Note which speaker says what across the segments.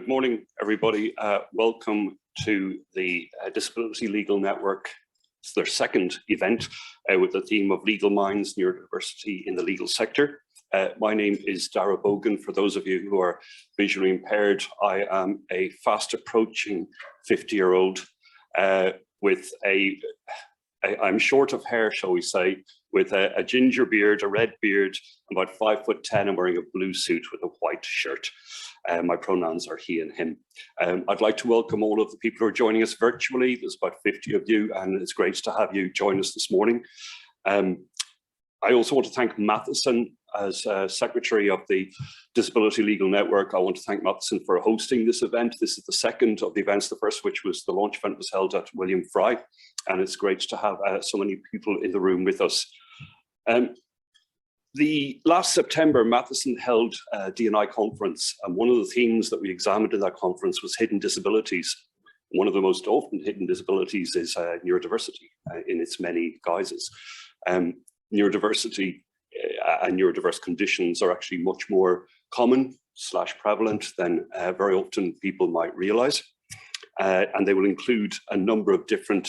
Speaker 1: Good morning, everybody. Welcome to the Disability Legal Network. It's their second event with the theme of Legal Minds, Neurodiversity in the Legal Sector. My name is Daragh Bogan. For those of you who are visually impaired, I am a fast approaching 50-year-old with I'm short of hair, shall we say, with a ginger beard, a red beard, about 5'10", and wearing a blue suit with a white shirt. My pronouns are he and him. I'd like to welcome all of the people who are joining us virtually. There's about 50 of you, and it's great to have you join us this morning. I also want to thank Matheson as Secretary of the Disability Legal Network. I want to thank Matheson for hosting this event. This is the second of the events, the first which was the launch event was held at William Fry, and it's great to have so many people in the room with us. The last September, Matheson held a D&I conference, and one of the themes that we examined in that conference was hidden disabilities. One of the most often hidden disabilities is neurodiversity in its many guises. Neurodiversity and neurodiverse conditions are actually much more common / prevalent than very often people might realize. And they will include a number of different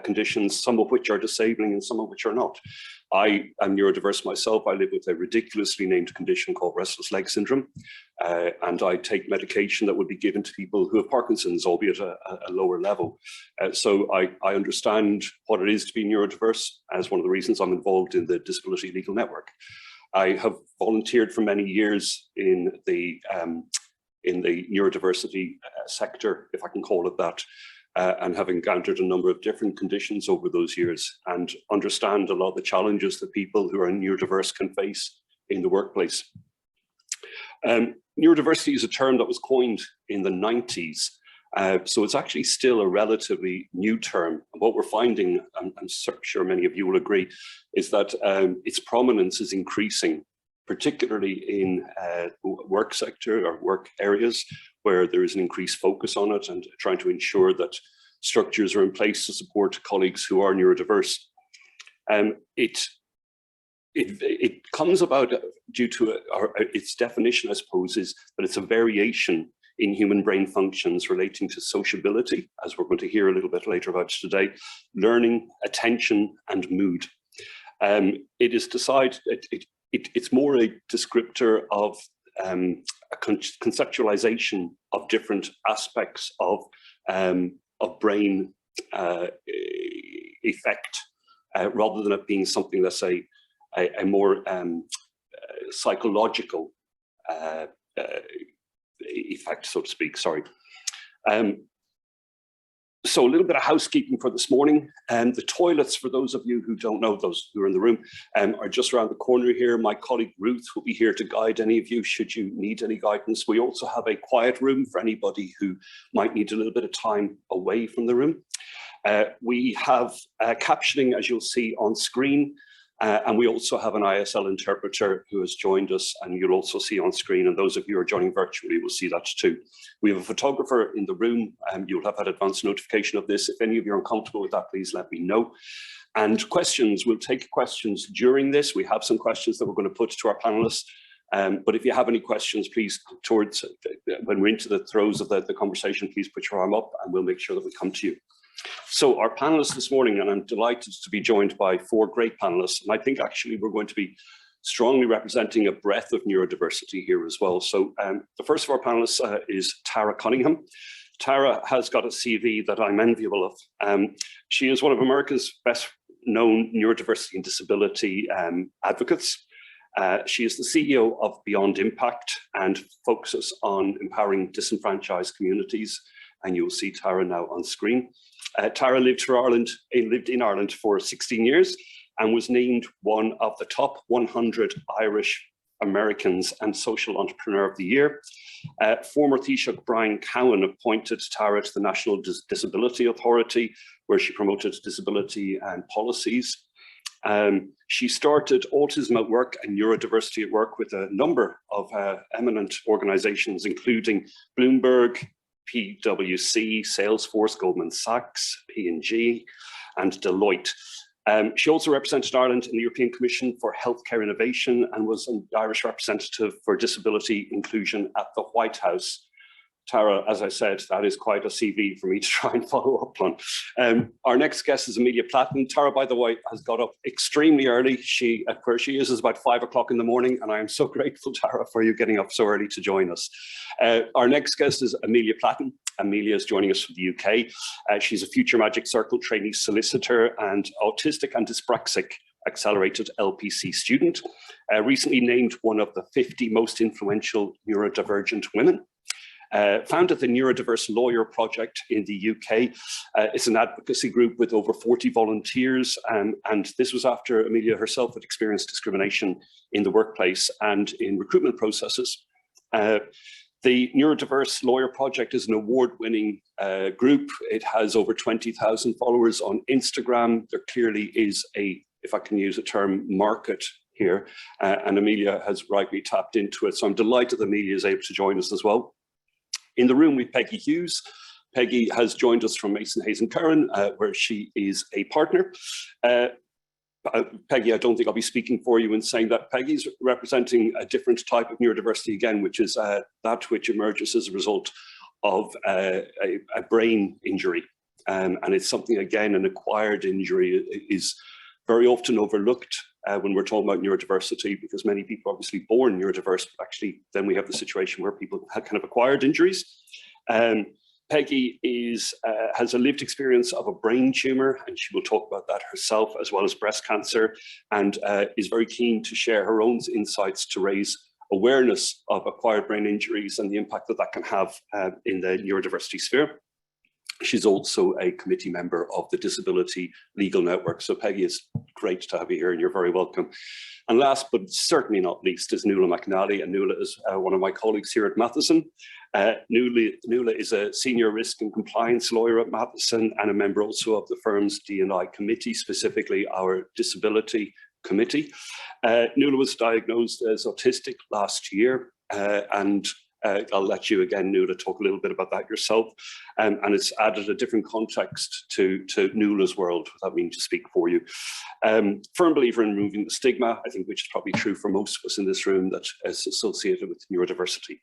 Speaker 1: conditions, some of which are disabling and some of which are not. I am neurodiverse myself. I live with a ridiculously named condition called restless leg syndrome. And I take medication that would be given to people who have Parkinson's, albeit a lower level. So I understand what it is to be neurodiverse as one of the reasons I'm involved in the Disability Legal Network. I have volunteered for many years in the neurodiversity sector, if I can call it that. And have encountered a number of different conditions over those years and understand a lot of the challenges that people who are neurodiverse can face in the workplace. Neurodiversity is a term that was coined in the 90s, so it's actually still a relatively new term. And what we're finding, I'm sure many of you will agree, is that its prominence is increasing, particularly in work sector or work areas where there is an increased focus on it and trying to ensure that structures are in place to support colleagues who are neurodiverse. It comes about due to its definition, I suppose, is that it's a variation in human brain functions relating to sociability, as we're going to hear a little bit later about today, learning, attention, and mood. It's more a descriptor of a conceptualization of different aspects of brain effect, rather than it being something, let's say, a more psychological effect, so to speak. Sorry. So a little bit of housekeeping for this morning. The toilets, for those of you who don't know, those who are in the room, are just around the corner here. My colleague Ruth will be here to guide any of you should you need any guidance. We also have a quiet room for anybody who might need a little bit of time away from the room. We have captioning, as you'll see on screen. And we also have an ISL interpreter who has joined us, and you'll also see on screen, and those of you who are joining virtually will see that too. We have a photographer in the room, and you'll have had advance notification of this. If any of you are uncomfortable with that, please let me know. And questions, we'll take questions during this. We have some questions that we're going to put to our panelists. But if you have any questions, please, towards when we're into the throes of the conversation, please put your arm up and we'll make sure that we come to you. So our panelists this morning, and I'm delighted to be joined by four great panelists, and I think actually we're going to be strongly representing a breadth of neurodiversity here as well. So the first of our panelists is Tara Cunningham. Tara has got a CV that I'm enviable of. She is one of America's best known neurodiversity and disability advocates. She is the CEO of Beyond Impact and focuses on empowering disenfranchised communities. And you'll see Tara now on screen. Tara lived in Ireland for 16 years and was named one of the top 100 Irish Americans and Social Entrepreneur of the Year. Former Taoiseach Brian Cowan appointed Tara to the National Disability Authority, where she promoted disability and policies. She started Autism at Work and Neurodiversity at Work with a number of eminent organizations, including Bloomberg, PwC, Salesforce, Goldman Sachs, P&G, and Deloitte. She also represented Ireland in the European Commission for Healthcare Innovation and was an Irish representative for disability inclusion at the White House. Tara, as I said, that is quite a CV for me to try and follow up on. Our next guest is Amelia Platton. Tara, by the way, has got up extremely early. Where she is about 5 o'clock in the morning, and I am so grateful, Tara, for you getting up so early to join us. Our next guest is Amelia Platton. Amelia is joining us from the UK. She's a future Magic Circle trainee solicitor and autistic and dyspraxic accelerated LPC student. Recently named one of the 50 most influential neurodivergent women. Founded the Neurodiverse Lawyer Project in the UK. It's an advocacy group with over 40 volunteers, and this was after Amelia herself had experienced discrimination in the workplace and in recruitment processes. The Neurodiverse Lawyer Project is an award-winning group. It has over 20,000 followers on Instagram. There clearly is a, if I can use a term, market here, and Amelia has rightly tapped into it. So I'm delighted that Amelia is able to join us as well. In the room with Peggy Hughes. Peggy has joined us from Mason Hayes Curran, where she is a partner. Peggy, I don't think I'll be speaking for you in saying that Peggy's representing a different type of neurodiversity again, which is that which emerges as a result of a brain injury. And it's something, again, an acquired injury is very often overlooked when we're talking about neurodiversity, because many people are obviously born neurodiverse, but actually then we have the situation where people have kind of acquired injuries. Peggy has a lived experience of a brain tumor, and she will talk about that herself, as well as breast cancer, and is very keen to share her own insights to raise awareness of acquired brain injuries and the impact that that can have in the neurodiversity sphere. She's also a committee member of the Disability Legal Network. So Peggy, it's great to have you here and you're very welcome. And last but certainly not least is Nuala McAnally, and Nuala is one of my colleagues here at Matheson. Nuala is a senior risk and compliance lawyer at Matheson and a member also of the firm's D&I committee, specifically our disability committee. Nuala was diagnosed as autistic last year, and I'll let you again, Nuala, talk a little bit about that yourself. And it's added a different context to Nuala's world, without meaning to speak for you. Firm believer in removing the stigma, I think, which is probably true for most of us in this room, that is associated with neurodiversity.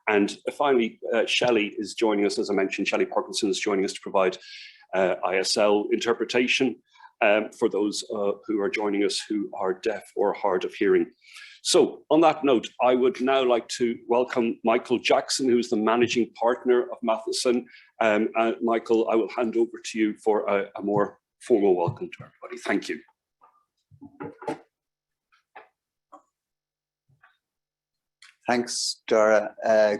Speaker 1: And finally, Shelley is joining us, as I mentioned. Shelley Parkinson is joining us to provide ISL interpretation for those who are joining us who are deaf or hard of hearing. So on that note, I would now like to welcome Michael Jackson, who is the managing partner of Matheson. Michael, I will hand over to you for a more formal welcome to everybody. Thank you.
Speaker 2: Thanks, Dara.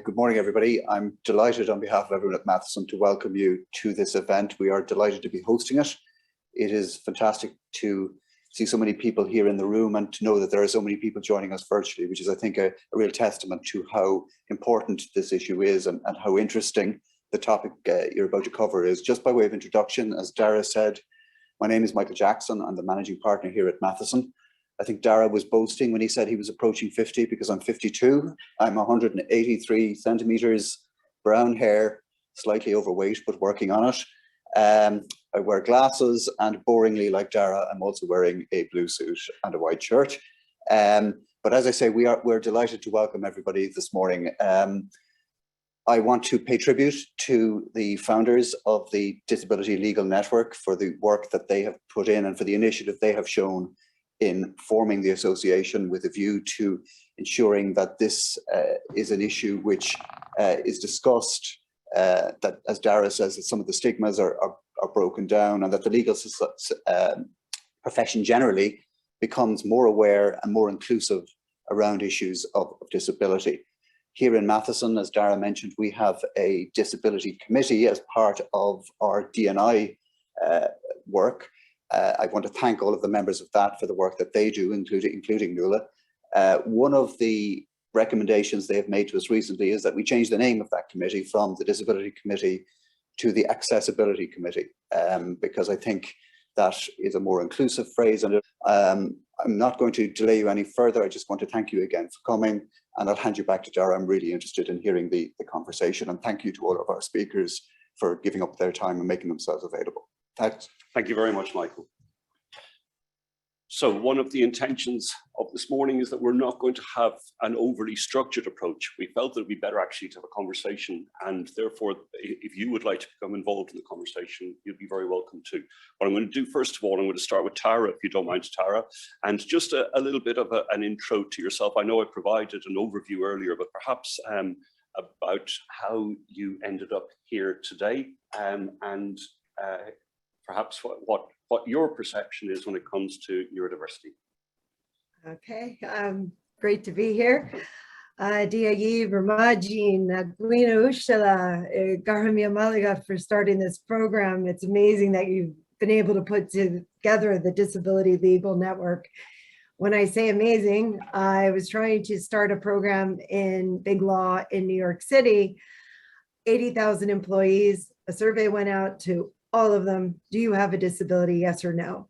Speaker 2: Good morning, everybody. I'm delighted on behalf of everyone at Matheson to welcome you to this event. We are delighted to be hosting it. It is fantastic to see so many people here in the room and to know that there are so many people joining us virtually, which is, I think, a real testament to how important this issue is and how interesting the topic you're about to cover is. Just by way of introduction, as Dara said, my name is Michael Jackson. I'm the managing partner here at Matheson. I think Dara was boasting when he said he was approaching 50 because I'm 52. I'm 183 centimeters, brown hair, slightly overweight, but working on it. I wear glasses, and boringly, like Dara, I'm also wearing a blue suit and a white shirt. But as I say, we're delighted to welcome everybody this morning. I want to pay tribute to the founders of the Disability Legal Network for the work that they have put in and for the initiative they have shown in forming the association with a view to ensuring that this is an issue which is discussed, that, as Dara says, that some of the stigmas are broken down, and that the legal profession generally becomes more aware and more inclusive around issues of disability. Here in Matheson, as Dara mentioned, we have a disability committee as part of our D&I work. I want to thank all of the members of that for the work that they do, including Nuala. One of the recommendations they have made to us recently is that we change the name of that committee from the Disability Committee to the Accessibility Committee, because I think that is a more inclusive phrase. And I'm not going to delay you any further. I just want to thank you again for coming, and I'll hand you back to Dara. I'm really interested in hearing the conversation, and thank you to all of our speakers for giving up their time and making themselves available. Thanks.
Speaker 1: Thank you very much, Michael. So one of the intentions of this morning is that we're not going to have an overly structured approach. We felt that it'd be better actually to have a conversation, and therefore, if you would like to become involved in the conversation, you'd be very welcome to. What I'm going to do, first of all, I'm going to start with Tara, if you don't mind, Tara, and just a little bit of an intro to yourself. I know I provided an overview earlier, but perhaps about how you ended up here today, and perhaps what your perception is when it comes to neurodiversity.
Speaker 3: Okay, great to be here. Dia Vermagin, Gwina Ushala, Garhamia Malaga for starting this program. It's amazing that you've been able to put together the Disability Legal Network. When I say amazing, I was trying to start a program in Big Law in New York City, 80,000 employees. A survey went out to all of them. Do you have a disability? Yes or no?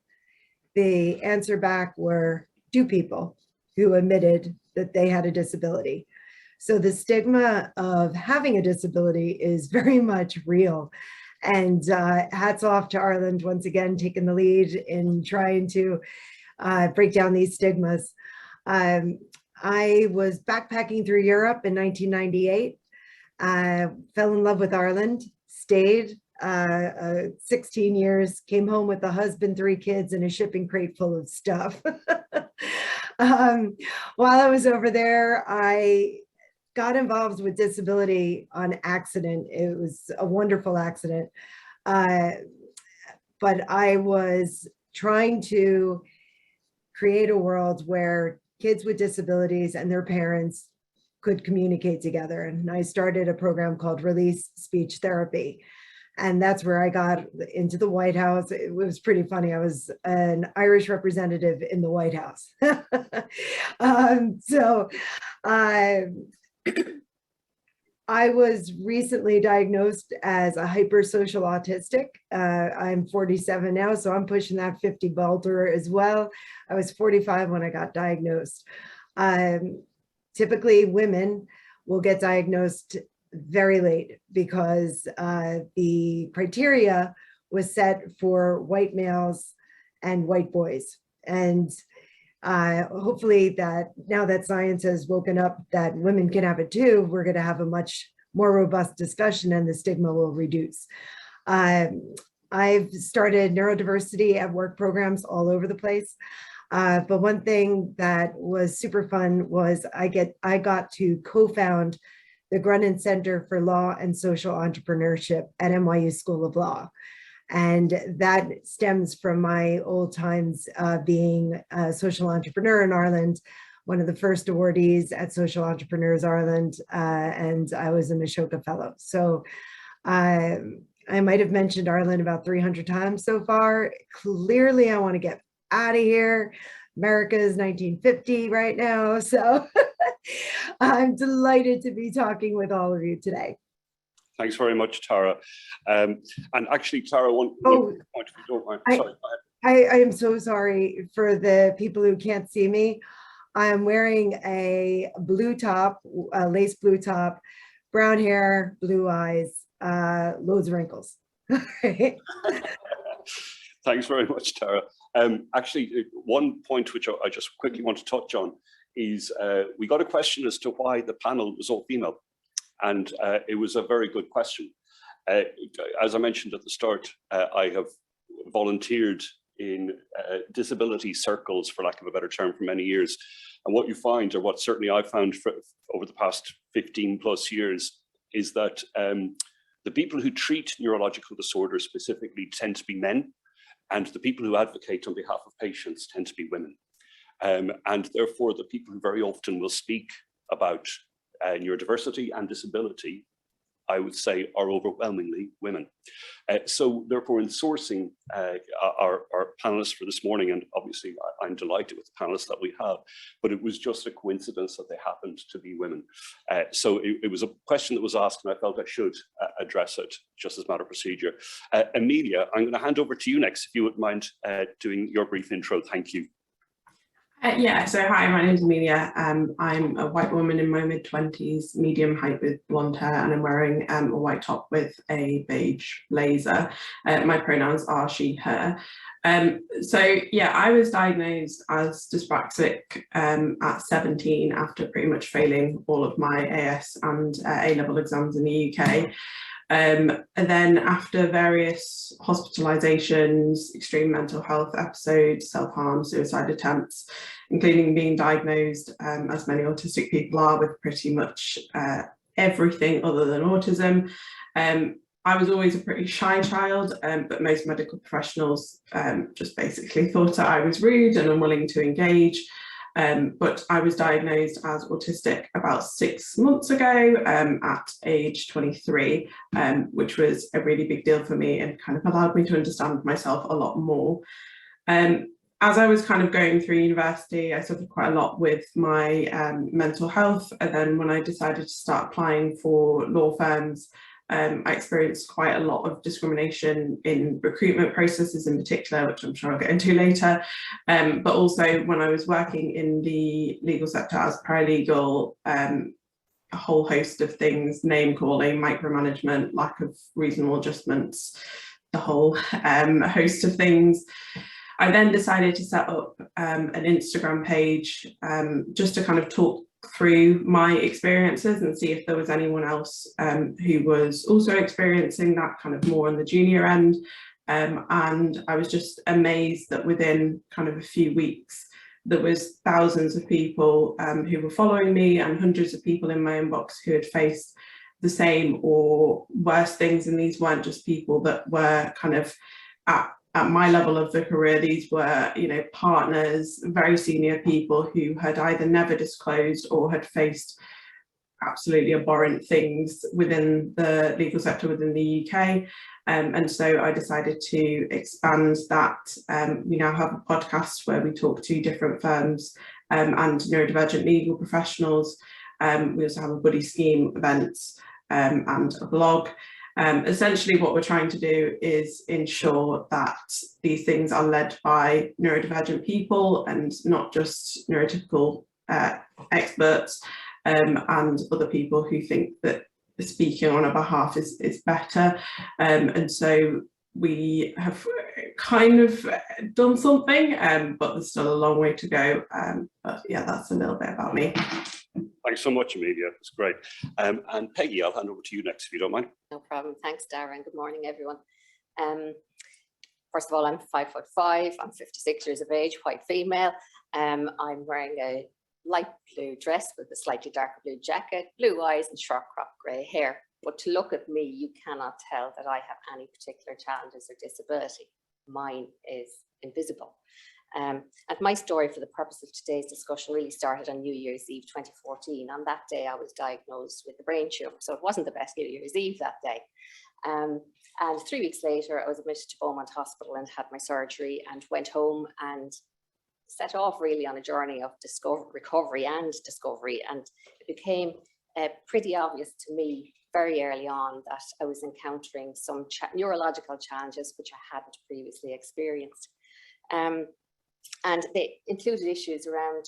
Speaker 3: The answer back were 2 people who admitted that they had a disability. So the stigma of having a disability is very much real. And hats off to Ireland, once again, taking the lead in trying to break down these stigmas. I was backpacking through Europe in 1998, fell in love with Ireland, stayed 16 years, came home with a husband, 3 kids, and a shipping crate full of stuff. While I was over there, I got involved with disability on accident. It was a wonderful accident. But I was trying to create a world where kids with disabilities and their parents could communicate together. And I started a program called Release Speech Therapy. And that's where I got into the White House. It was pretty funny. I was an Irish representative in the White House. I was recently diagnosed as a hypersocial autistic. I'm 47 now, so I'm pushing that 50 bolter as well. I was 45 when I got diagnosed. Typically, women will get diagnosed very late because the criteria was set for white males and white boys. And hopefully that now that science has woken up that women can have it too, we're going to have a much more robust discussion and the stigma will reduce. I've started neurodiversity at work programs all over the place. But one thing that was super fun was I got to co-found the Grunin Center for Law and Social Entrepreneurship at NYU School of Law. And that stems from my old times being a social entrepreneur in Ireland, one of the first awardees at Social Entrepreneurs Ireland, and I was an Ashoka Fellow. So I might have mentioned Ireland about 300 times so far. Clearly, I want to get out of here. America is 1950 right now. So I'm delighted to be talking with all of you today.
Speaker 1: Thanks very much, Tara. And actually, Tara, one point, if you don't mind. Sorry, go ahead.
Speaker 3: I am so sorry for the people who can't see me. I'm wearing a blue top, a lace blue top, brown hair, blue eyes, loads of wrinkles.
Speaker 1: Thanks very much, Tara. Actually, one point which I just quickly want to touch on is we got a question as to why the panel was all female. And it was a very good question. As I mentioned at the start, I have volunteered in disability circles, for lack of a better term, for many years. And what you find, or what certainly I've found over the past 15 plus years, is that the people who treat neurological disorders specifically tend to be men, and the people who advocate on behalf of patients tend to be women. And therefore, the people who very often will speak about neurodiversity and disability, I would say, are overwhelmingly women. So therefore, in sourcing our panelists for this morning, and obviously I'm delighted with the panelists that we have, but it was just a coincidence that they happened to be women. So it was a question that was asked, and I felt I should address it just as a matter of procedure. Amelia, I'm going to hand over to you next, if you wouldn't mind doing your brief intro. Thank you.
Speaker 4: Yeah, so hi, my name's Amelia. I'm a white woman in my mid-20s, medium height with blonde hair, and I'm wearing a white top with a beige blazer. My pronouns are she, her. So yeah, I was diagnosed as dyspraxic at 17 after pretty much failing all of my AS and A-level exams in the UK. And then after various hospitalizations, extreme mental health episodes, self-harm, suicide attempts, including being diagnosed, as many autistic people are, with pretty much everything other than autism. I was always a pretty shy child, but most medical professionals just basically thought that I was rude and unwilling to engage. But I was diagnosed as autistic about 6 months ago at age 23, which was a really big deal for me and kind of allowed me to understand myself a lot more. As I was kind of going through university, I suffered quite a lot with my mental health. And then when I decided to start applying for law firms, I experienced quite a lot of discrimination in recruitment processes in particular, which I'm sure I'll get into later. But also when I was working in the legal sector as paralegal, a whole host of things, name calling, micromanagement, lack of reasonable adjustments, the whole host of things. I then decided to set up an Instagram page just to kind of talk through my experiences and see if there was anyone else who was also experiencing that kind of more on the junior end. And I was just amazed that within kind of a few weeks, there was thousands of people who were following me and hundreds of people in my inbox who had faced the same or worse things. And these weren't just people that were kind of at my level of the career. These were, you know, partners, very senior people who had either never disclosed or had faced absolutely abhorrent things within the legal sector within the UK. And so I decided to expand that. We now have a podcast where we talk to different firms and neurodivergent legal professionals. We also have a buddy scheme events and a blog. Essentially what we're trying to do is ensure that these things are led by neurodivergent people and not just neurotypical experts and other people who think that speaking on our behalf is better. And so we have kind of done something, but there's still a long way to go. But yeah, that's a little bit about me.
Speaker 1: Thanks so much, Amelia. It's great. And Peggy, I'll hand over to you next, if you don't mind.
Speaker 5: No problem. Thanks, Daragh, and good morning, everyone. First of all, I'm 5'5". I'm 56 years of age, white female. I'm wearing a light blue dress with a slightly darker blue jacket, blue eyes and short crop grey hair. But to look at me, you cannot tell that I have any particular challenges or disability. Mine is invisible. And my story, for the purpose of today's discussion, really started on New Year's Eve 2014. On that day, I was diagnosed with a brain tumour, so it wasn't the best New Year's Eve that day. And 3 weeks later, I was admitted to Beaumont Hospital and had my surgery and went home and set off really on a journey of recovery and discovery. And it became pretty obvious to me very early on that I was encountering some neurological challenges which I hadn't previously experienced. And they included issues around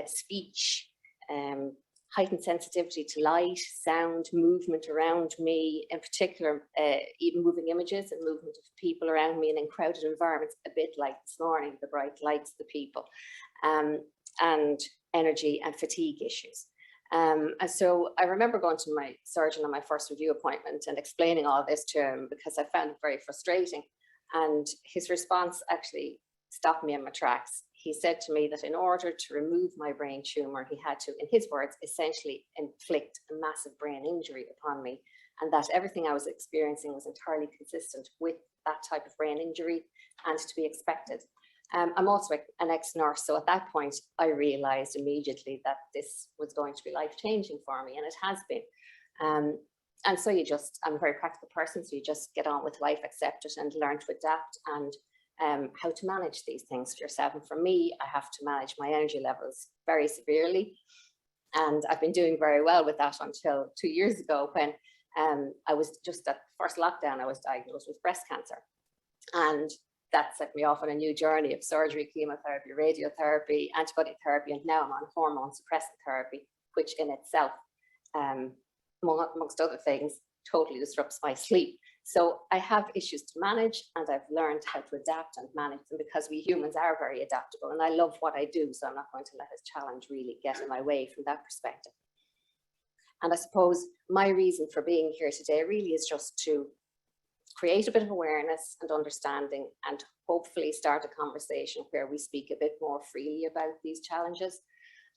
Speaker 5: speech, heightened sensitivity to light, sound, movement around me, in particular, even moving images and movement of people around me and in crowded environments, a bit like this morning, the bright lights, the people, and energy and fatigue issues. And so I remember going to my surgeon on my first review appointment and explaining all this to him because I found it very frustrating. And his response actually stopped me in my tracks. He said to me that in order to remove my brain tumour, he had to, in his words, essentially inflict a massive brain injury upon me, and that everything I was experiencing was entirely consistent with that type of brain injury and to be expected. I'm also an ex-nurse, so at that point, I realised immediately that this was going to be life-changing for me, and it has been. And so I'm a very practical person, so you just get on with life, accept it, and learn to adapt and how to manage these things for yourself. And for me, I have to manage my energy levels very severely. And I've been doing very well with that until 2 years ago when I was just at the first lockdown, I was diagnosed with breast cancer. And that set me off on a new journey of surgery, chemotherapy, radiotherapy, antibody therapy, and now I'm on hormone suppressant therapy, which in itself, amongst other things, totally disrupts my sleep. So I have issues to manage, and I've learned how to adapt and manage them, because we humans are very adaptable, and I love what I do, so I'm not going to let a challenge really get in my way from that perspective. And I suppose my reason for being here today really is just to create a bit of awareness and understanding, and hopefully start a conversation where we speak a bit more freely about these challenges.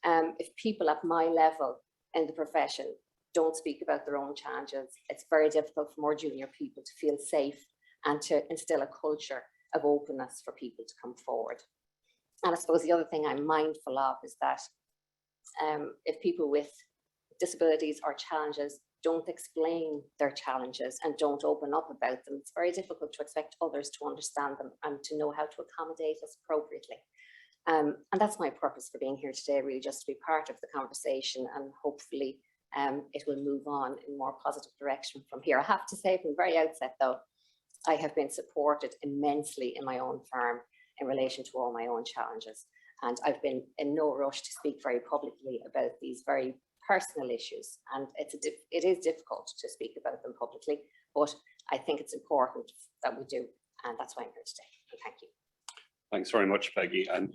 Speaker 5: If people at my level in the profession don't speak about their own challenges, it's very difficult for more junior people to feel safe and to instill a culture of openness for people to come forward. And I suppose the other thing I'm mindful of is that if people with disabilities or challenges don't explain their challenges and don't open up about them, it's very difficult to expect others to understand them and to know how to accommodate us appropriately. And that's my purpose for being here today, really, just to be part of the conversation, and hopefully it will move on in a more positive direction from here. I have to say from the very outset, though, I have been supported immensely in my own firm in relation to all my own challenges. And I've been in no rush to speak very publicly about these very personal issues. And it is difficult to speak about them publicly, but I think it's important that we do. And that's why I'm here today. And thank you.
Speaker 1: Thanks very much, Peggy. And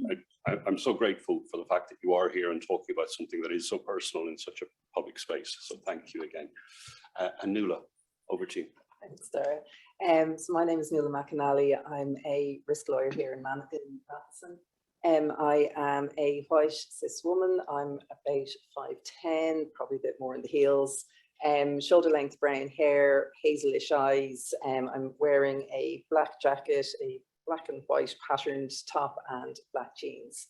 Speaker 1: I'm so grateful for the fact that you are here and talking about something that is so personal in such a public space. So thank you again. And Nuala, over to you.
Speaker 6: Thanks, Daragh. So my name is Nuala McAnally. I'm a risk lawyer here in Matheson. I am a white cis woman. I'm about 5'10", probably a bit more in the heels. Shoulder length brown hair, hazelish eyes. I'm wearing a black jacket, a black and white patterned top, and black jeans.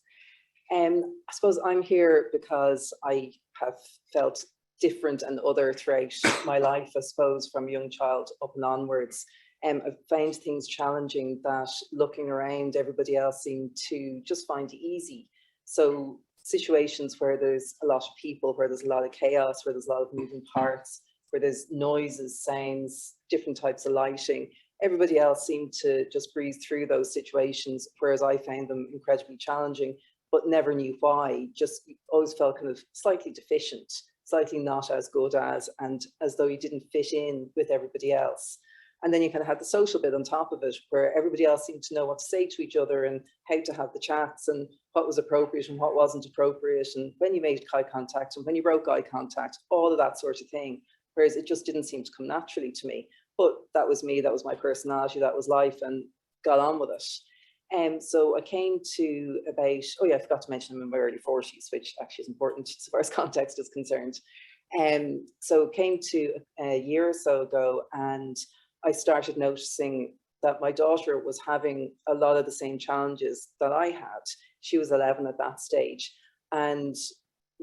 Speaker 6: I suppose I'm here because I have felt different and other throughout my life, I suppose, from young child up and onwards. I've found things challenging that looking around, everybody else seemed to just find easy. So situations where there's a lot of people, where there's a lot of chaos, where there's a lot of moving parts, where there's noises, sounds, different types of lighting, everybody else seemed to just breeze through those situations, whereas I found them incredibly challenging, but never knew why. Just always felt kind of slightly deficient, slightly not as good as, and as though you didn't fit in with everybody else. And then you kind of had the social bit on top of it, where everybody else seemed to know what to say to each other and how to have the chats and what was appropriate and what wasn't appropriate, and when you made eye contact and when you broke eye contact, all of that sort of thing. Whereas it just didn't seem to come naturally to me. But that was me, that was my personality, that was life, and got on with it. So I came to about, oh yeah, I forgot to mention I'm in my early 40s, which actually is important as far as context is concerned. So came to a year or so ago, and I started noticing that my daughter was having a lot of the same challenges that I had. She was 11 at that stage. And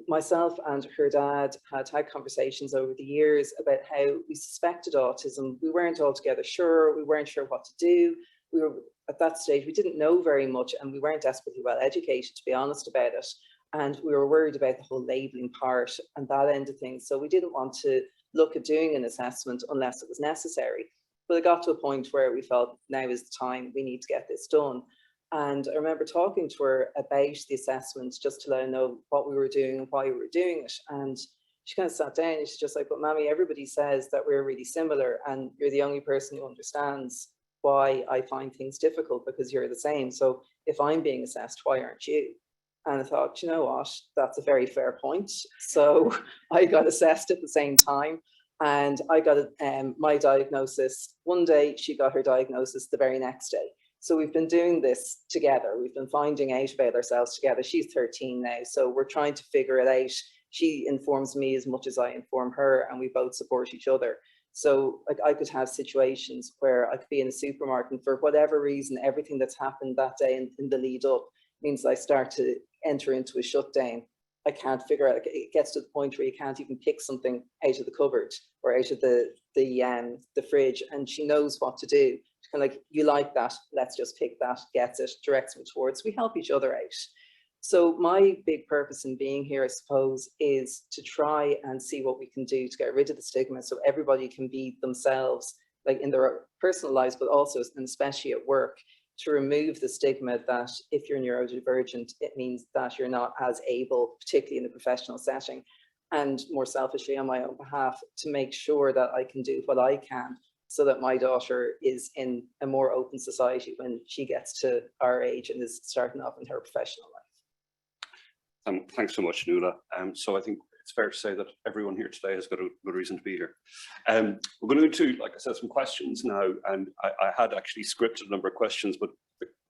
Speaker 6: myself and her dad had conversations over the years about how we suspected autism. We weren't altogether sure. We weren't sure what to do. We were at that stage, we didn't know very much, and we weren't desperately well educated, to be honest about it. And we were worried about the whole labeling part and that end of things. So we didn't want to look at doing an assessment unless it was necessary. But it got to a point where we felt now is the time, we need to get this done. And I remember talking to her about the assessment just to let her know what we were doing and why we were doing it. And she kind of sat down and she's just like, but Mammy, everybody says that we're really similar, and you're the only person who understands why I find things difficult, because you're the same. So if I'm being assessed, why aren't you? And I thought, you know what, that's a very fair point. So I got assessed at the same time. And I got my diagnosis one day, she got her diagnosis the very next day. So we've been doing this together. We've been finding out about ourselves together. She's 13 now, so we're trying to figure it out. She informs me as much as I inform her, and we both support each other. So like, I could have situations where I could be in a supermarket, and for whatever reason, everything that's happened that day in the lead up means I start to enter into a shutdown. I can't figure out, it gets to the point where you can't even pick something out of the cupboard or out of the fridge, and she knows what to do. She's kind of like, you like that, let's just pick that, gets it, directs me towards, we help each other out. So my big purpose in being here, I suppose, is to try and see what we can do to get rid of the stigma so everybody can be themselves, like in their personal lives, but also and especially at work. to remove the stigma that if you're neurodivergent, it means that you're not as able, particularly in the professional setting, and more selfishly on my own behalf, to make sure that I can do what I can so that my daughter is in a more open society when she gets to our age and is starting off in her professional life.
Speaker 1: Thanks so much, Nuala. So I think it's fair to say that everyone here today has got a good reason to be here. We're going to do, like I said, some questions now, and I had actually scripted a number of questions, but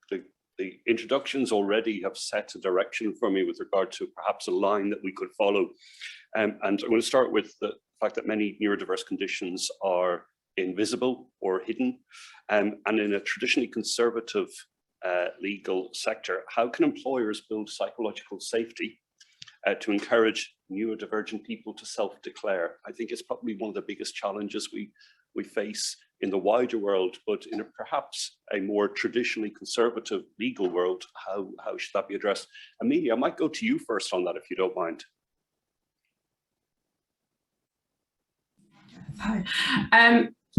Speaker 1: the introductions already have set a direction for me with regard to perhaps a line that we could follow. And I'm going to start with the fact that many neurodiverse conditions are invisible or hidden. And in a traditionally conservative legal sector, how can employers build psychological safety to encourage neurodivergent people to self-declare? I think it's probably one of the biggest challenges we face in the wider world, but in perhaps a more traditionally conservative legal world, how should that be addressed? Amelia, I might go to you first on that, if you don't mind.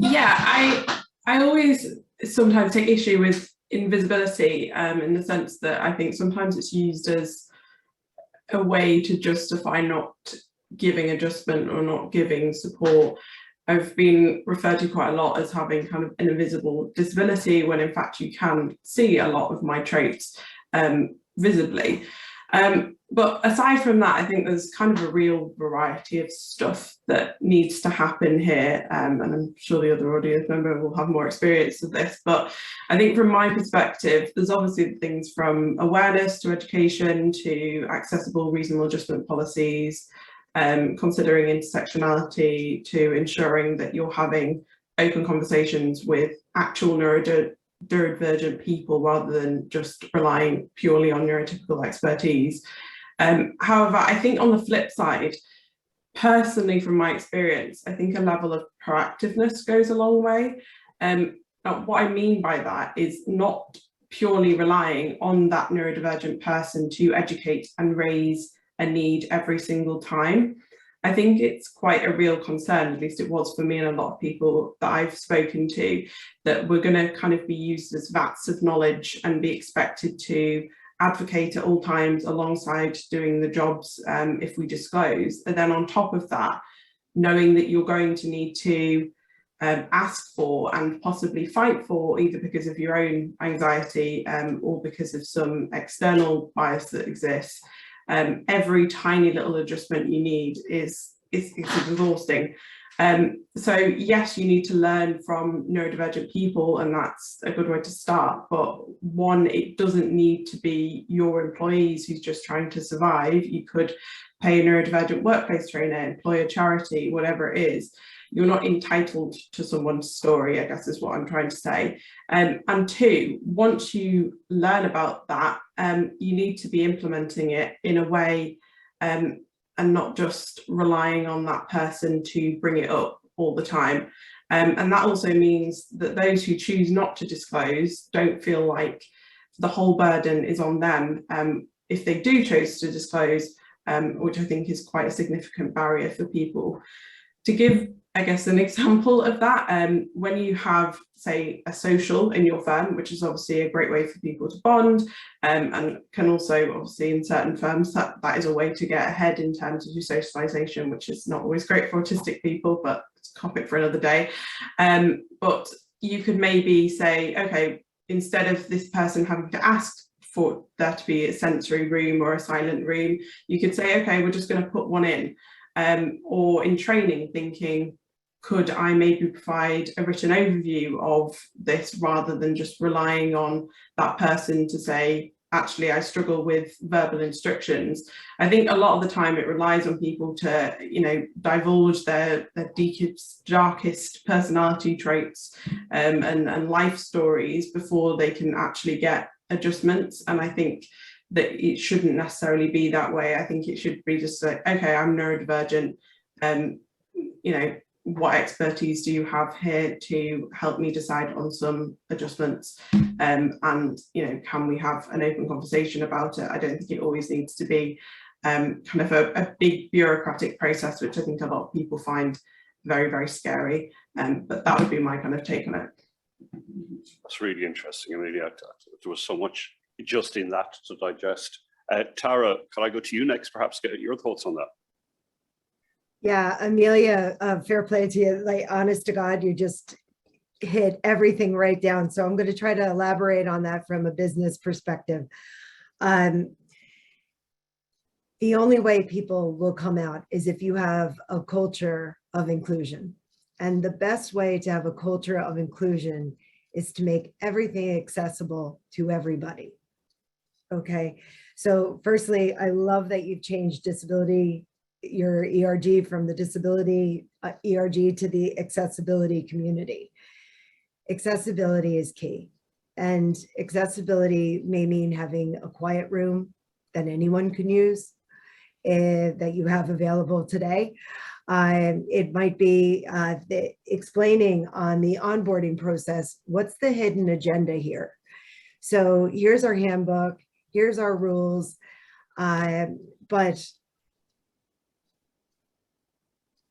Speaker 4: Yeah, I always sometimes take issue with invisibility in the sense that I think sometimes it's used as a way to justify not giving adjustment or not giving support. I've been referred to quite a lot as having kind of an invisible disability, when in fact you can see a lot of my traits visibly. But aside from that, I think there's kind of a real variety of stuff that needs to happen here, and I'm sure the other audience member will have more experience of this, but I think from my perspective, there's obviously things from awareness to education to accessible reasonable adjustment policies, considering intersectionality, to ensuring that you're having open conversations with actual neurodivergent people rather than just relying purely on neurotypical expertise. However, I think on the flip side, personally from my experience, I think a level of proactiveness goes a long way. Now what I mean by that is not purely relying on that neurodivergent person to educate and raise a need every single time. I think it's quite a real concern, at least it was for me and a lot of people that I've spoken to, that we're going to kind of be used as vats of knowledge and be expected to advocate at all times alongside doing the jobs if we disclose. And then on top of that, knowing that you're going to need to ask for and possibly fight for, either because of your own anxiety or because of some external bias that exists, every tiny little adjustment you need is exhausting. So yes, you need to learn from neurodivergent people, and that's a good way to start. But one, it doesn't need to be your employees who's just trying to survive. You could pay a neurodivergent workplace trainer, employ a charity, whatever it is. You're not entitled to someone's story, I guess is what I'm trying to say. And two, once you learn about that, you need to be implementing it in a way and not just relying on that person to bring it up all the time. And that also means that those who choose not to disclose don't feel like the whole burden is on them if they do choose to disclose, which I think is quite a significant barrier for people. To give, I guess, an example of that, when you have, say, a social in your firm, which is obviously a great way for people to bond, and can also, obviously, in certain firms, that is a way to get ahead in terms of your socialisation, which is not always great for autistic people, but it's a topic for another day. But you could maybe say, okay, instead of this person having to ask for there to be a sensory room or a silent room, you could say, okay, we're just going to put one in. Or in training, thinking, could I maybe provide a written overview of this rather than just relying on that person to say, actually, I struggle with verbal instructions. I think a lot of the time it relies on people to, divulge their deepest, darkest personality traits and life stories before they can actually get adjustments. And I think that it shouldn't necessarily be that way. I think it should be just like, okay, I'm neurodivergent, what expertise do you have here to help me decide on some adjustments? And can we have an open conversation about it? I don't think it always needs to be kind of a big bureaucratic process, which I think a lot of people find very, very scary. But that would be my kind of take on it.
Speaker 1: That's really interesting, Amelia. There was so much just in that to digest. Tara, can I go to you next, perhaps get your thoughts on that?
Speaker 3: Yeah, Amelia, fair play to you. Like, honest to God, you just hit everything right down. So I'm going to try to elaborate on that from a business perspective. The only way people will come out is if you have a culture of inclusion. And the best way to have a culture of inclusion is to make everything accessible to everybody. Okay, so firstly, I love that you've changed disability, your ERG from the disability ERG to the accessibility community. Accessibility is key. And accessibility may mean having a quiet room that anyone can use, that you have available today. It might be explaining on the onboarding process, what's the hidden agenda here? So here's our handbook, here's our rules, but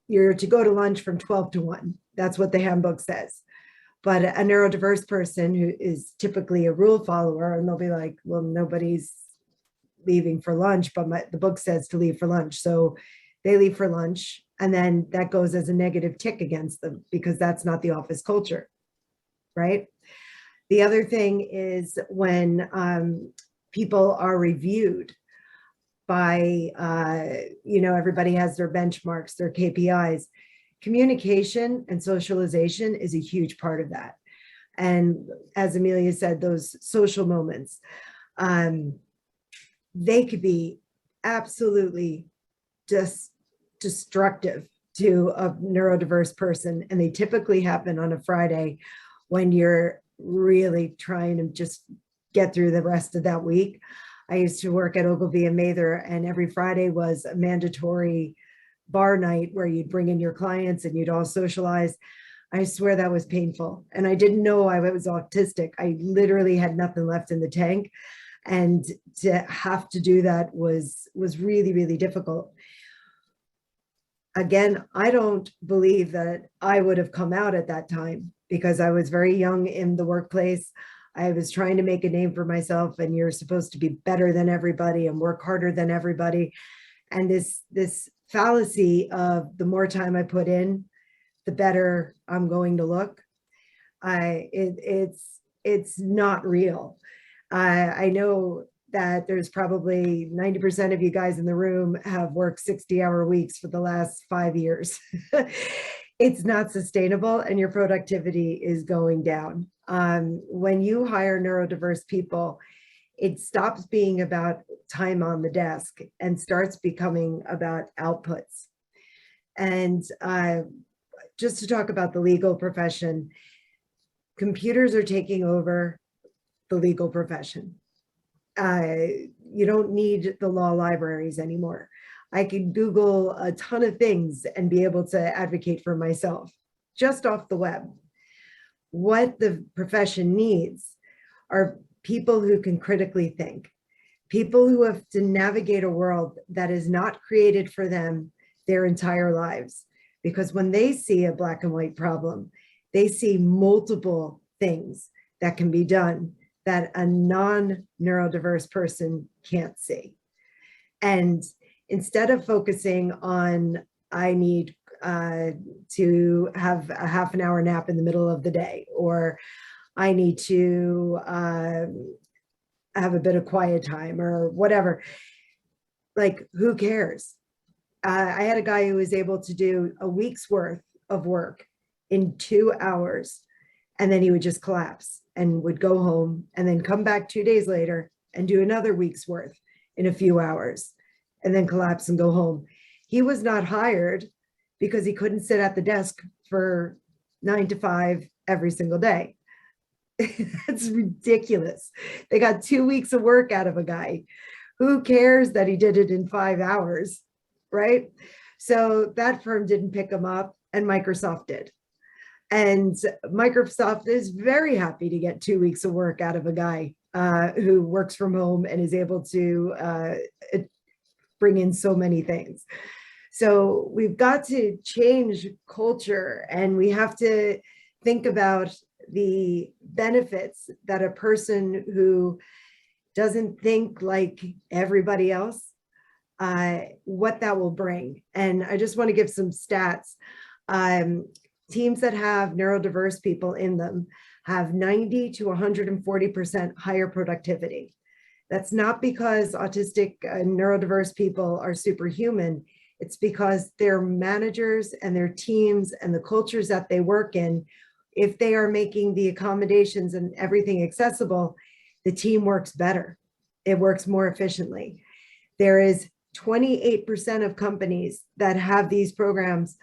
Speaker 3: you're to go to lunch from 12 to 1. That's what the handbook says. But a neurodiverse person who is typically a rule follower, and they'll be like, well, nobody's leaving for lunch, but the book says to leave for lunch. So they leave for lunch, and then that goes as a negative tick against them because that's not the office culture, right? The other thing is when people are reviewed by, everybody has their benchmarks, their KPIs. Communication and socialization is a huge part of that. And as Amelia said, those social moments, they could be absolutely just destructive to a neurodiverse person. And they typically happen on a Friday when you're really trying to just get through the rest of that week. I used to work at Ogilvy and Mather, and every Friday was a mandatory bar night where you'd bring in your clients and you'd all socialize. I swear that was painful. And I didn't know I was autistic. I literally had nothing left in the tank. And to have to do that was really, really difficult. Again, I don't believe that I would have come out at that time because I was very young in the workplace. I was trying to make a name for myself, and you're supposed to be better than everybody and work harder than everybody. And this fallacy of the more time I put in, the better I'm going to look. It's not real. I know that there's probably 90% of you guys in the room have worked 60-hour weeks for the last 5 years. It's not sustainable, and your productivity is going down. When you hire neurodiverse people, it stops being about time on the desk and starts becoming about outputs. And just to talk about the legal profession, computers are taking over the legal profession. You don't need the law libraries anymore. I can Google a ton of things and be able to advocate for myself just off the web. What the profession needs are people who can critically think, people who have to navigate a world that is not created for them their entire lives. Because when they see a black and white problem, they see multiple things that can be done that a non-neurodiverse person can't see. And instead of focusing on, I need to have a half an hour nap in the middle of the day, or I need to have a bit of quiet time or whatever, like, who cares? I had a guy who was able to do a week's worth of work in 2 hours, and then he would just collapse and would go home and then come back 2 days later and do another week's worth in a few hours and then collapse and go home. He was not hired because he couldn't sit at the desk for 9 to 5 every single day. That's ridiculous. They got 2 weeks of work out of a guy. Who cares that he did it in 5 hours, right? So that firm didn't pick him up, and Microsoft did. And Microsoft is very happy to get 2 weeks of work out of a guy who works from home and is able to bring in so many things. So we've got to change culture, and we have to think about the benefits that a person who doesn't think like everybody else, what that will bring. And I just want to give some stats. Teams that have neurodiverse people in them have 90 to 140% higher productivity. That's not because autistic and neurodiverse people are superhuman. It's because their managers and their teams and the cultures that they work in, if they are making the accommodations and everything accessible, the team works better. It works more efficiently. There is 28% of companies that have these programs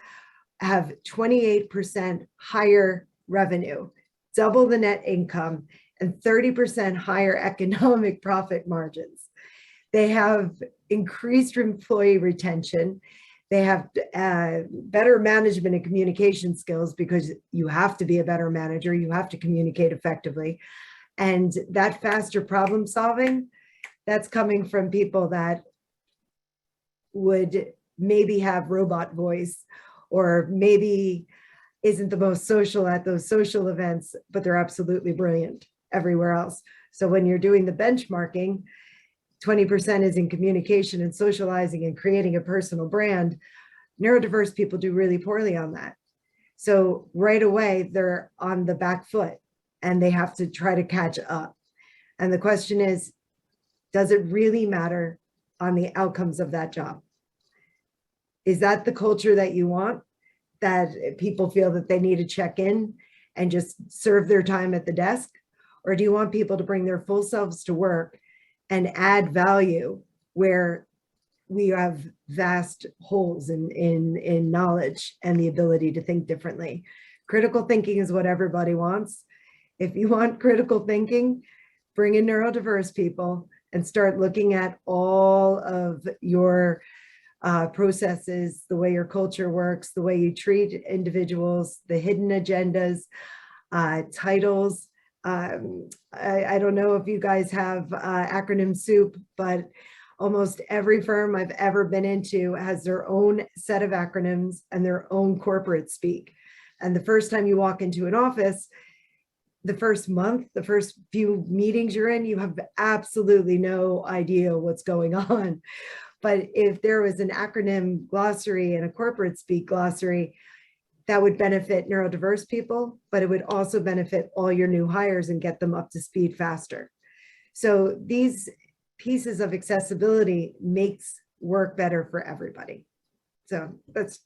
Speaker 3: have 28% higher revenue, double the net income, and 30% higher economic profit margins. They have increased employee retention. They have better management and communication skills, because you have to be a better manager. You have to communicate effectively. And that faster problem solving, that's coming from people that would maybe have robot voice, or maybe isn't the most social at those social events, but they're absolutely brilliant everywhere else. So when you're doing the benchmarking, 20% is in communication and socializing and creating a personal brand. Neurodiverse people do really poorly on that. So right away, they're on the back foot and they have to try to catch up. And the question is, does it really matter on the outcomes of that job? Is that the culture that you want? That people feel that they need to check in and just serve their time at the desk? Or do you want people to bring their full selves to work and add value where we have vast holes in knowledge and the ability to think differently? Critical thinking is what everybody wants. If you want critical thinking, bring in neurodiverse people and start looking at all of your processes, the way your culture works, the way you treat individuals, the hidden agendas, titles. I don't know if you guys have acronym soup, but almost every firm I've ever been into has their own set of acronyms and their own corporate speak. And the first time you walk into an office, the first month, the first few meetings you're in, you have absolutely no idea what's going on. But if there was an acronym glossary and a corporate speak glossary, that would benefit neurodiverse people, but it would also benefit all your new hires and get them up to speed faster. So these pieces of accessibility makes work better for everybody. So that's,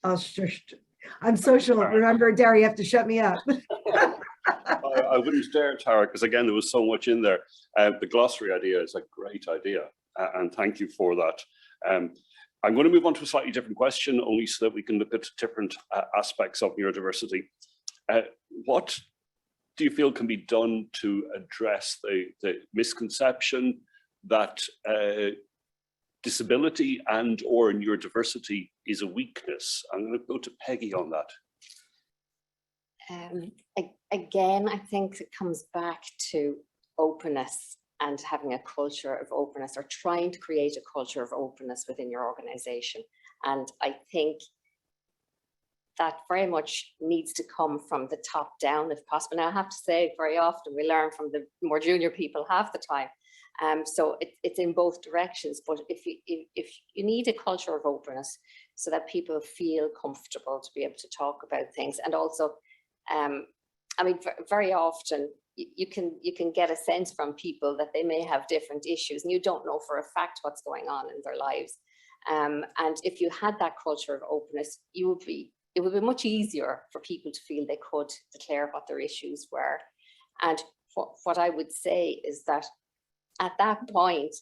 Speaker 3: I'm social. Remember, Daragh, you have to shut me up.
Speaker 1: I wouldn't dare, Tara, because again, there was so much in there. The glossary idea is a great idea, and thank you for that. I'm going to move on to a slightly different question, only so that we can look at different aspects of neurodiversity. What do you feel can be done to address the misconception that disability and or neurodiversity is a weakness? I'm going to go to Peggy on that.
Speaker 5: Again, I think it comes back to openness and having a culture of openness, or trying to create a culture of openness within your organization. And I think that very much needs to come from the top down if possible. Now I have to say, very often we learn from the more junior people half the time. So it's in both directions, but if you need a culture of openness so that people feel comfortable to be able to talk about things. And also, I mean, very often you can get a sense from people that they may have different issues and you don't know for a fact what's going on in their lives. And if you had that culture of openness, it would be much easier for people to feel they could declare what their issues were. And what I would say is that at that point,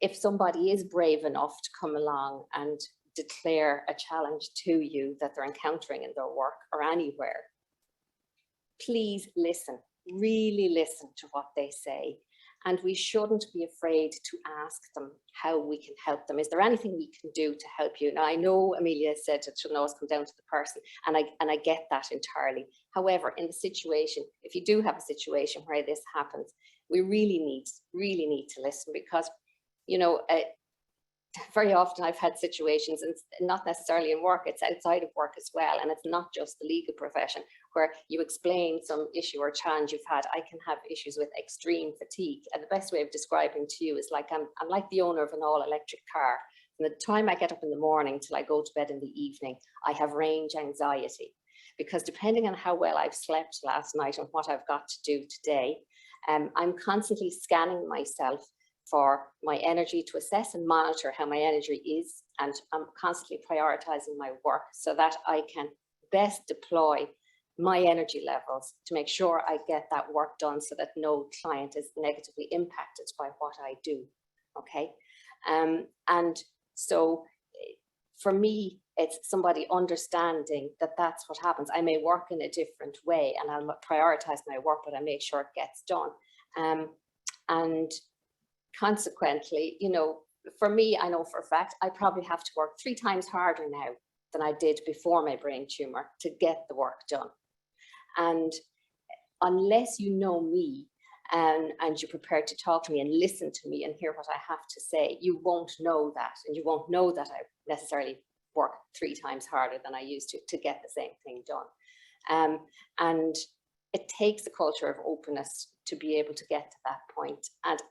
Speaker 5: if somebody is brave enough to come along and declare a challenge to you that they're encountering in their work or anywhere, please listen, really listen to what they say. And we shouldn't be afraid to ask them how we can help them. Is there anything we can do to help you? Now, I know Amelia said it shouldn't always come down to the person, and I get that entirely. However, in the situation, if you do have a situation where this happens, we really need to listen, because, you know, very often I've had situations, and not necessarily in work, it's outside of work as well, and it's not just the legal profession, where you explain some issue or challenge you've had. I can have issues with extreme fatigue, and the best way of describing to you is like I'm like the owner of an all-electric car. From the time I get up in the morning till I go to bed in the evening, I have range anxiety, because depending on how well I've slept last night and what I've got to do today, I'm constantly scanning myself for my energy, to assess and monitor how my energy is, and I'm constantly prioritizing my work so that I can best deploy my energy levels to make sure I get that work done so that no client is negatively impacted by what I do. Okay, and so for me, it's somebody understanding that that's what happens. I may work in a different way and I'll prioritize my work, but I make sure it gets done. And consequently, you know, for me, I know for a fact, I probably have to work 3 times harder now than I did before my brain tumor to get the work done. And unless you know me and you're prepared to talk to me and listen to me and hear what I have to say, you won't know that. And you won't know that I necessarily work 3 times harder than I used to get the same thing done. And it takes a culture of openness to be able to get to that point. And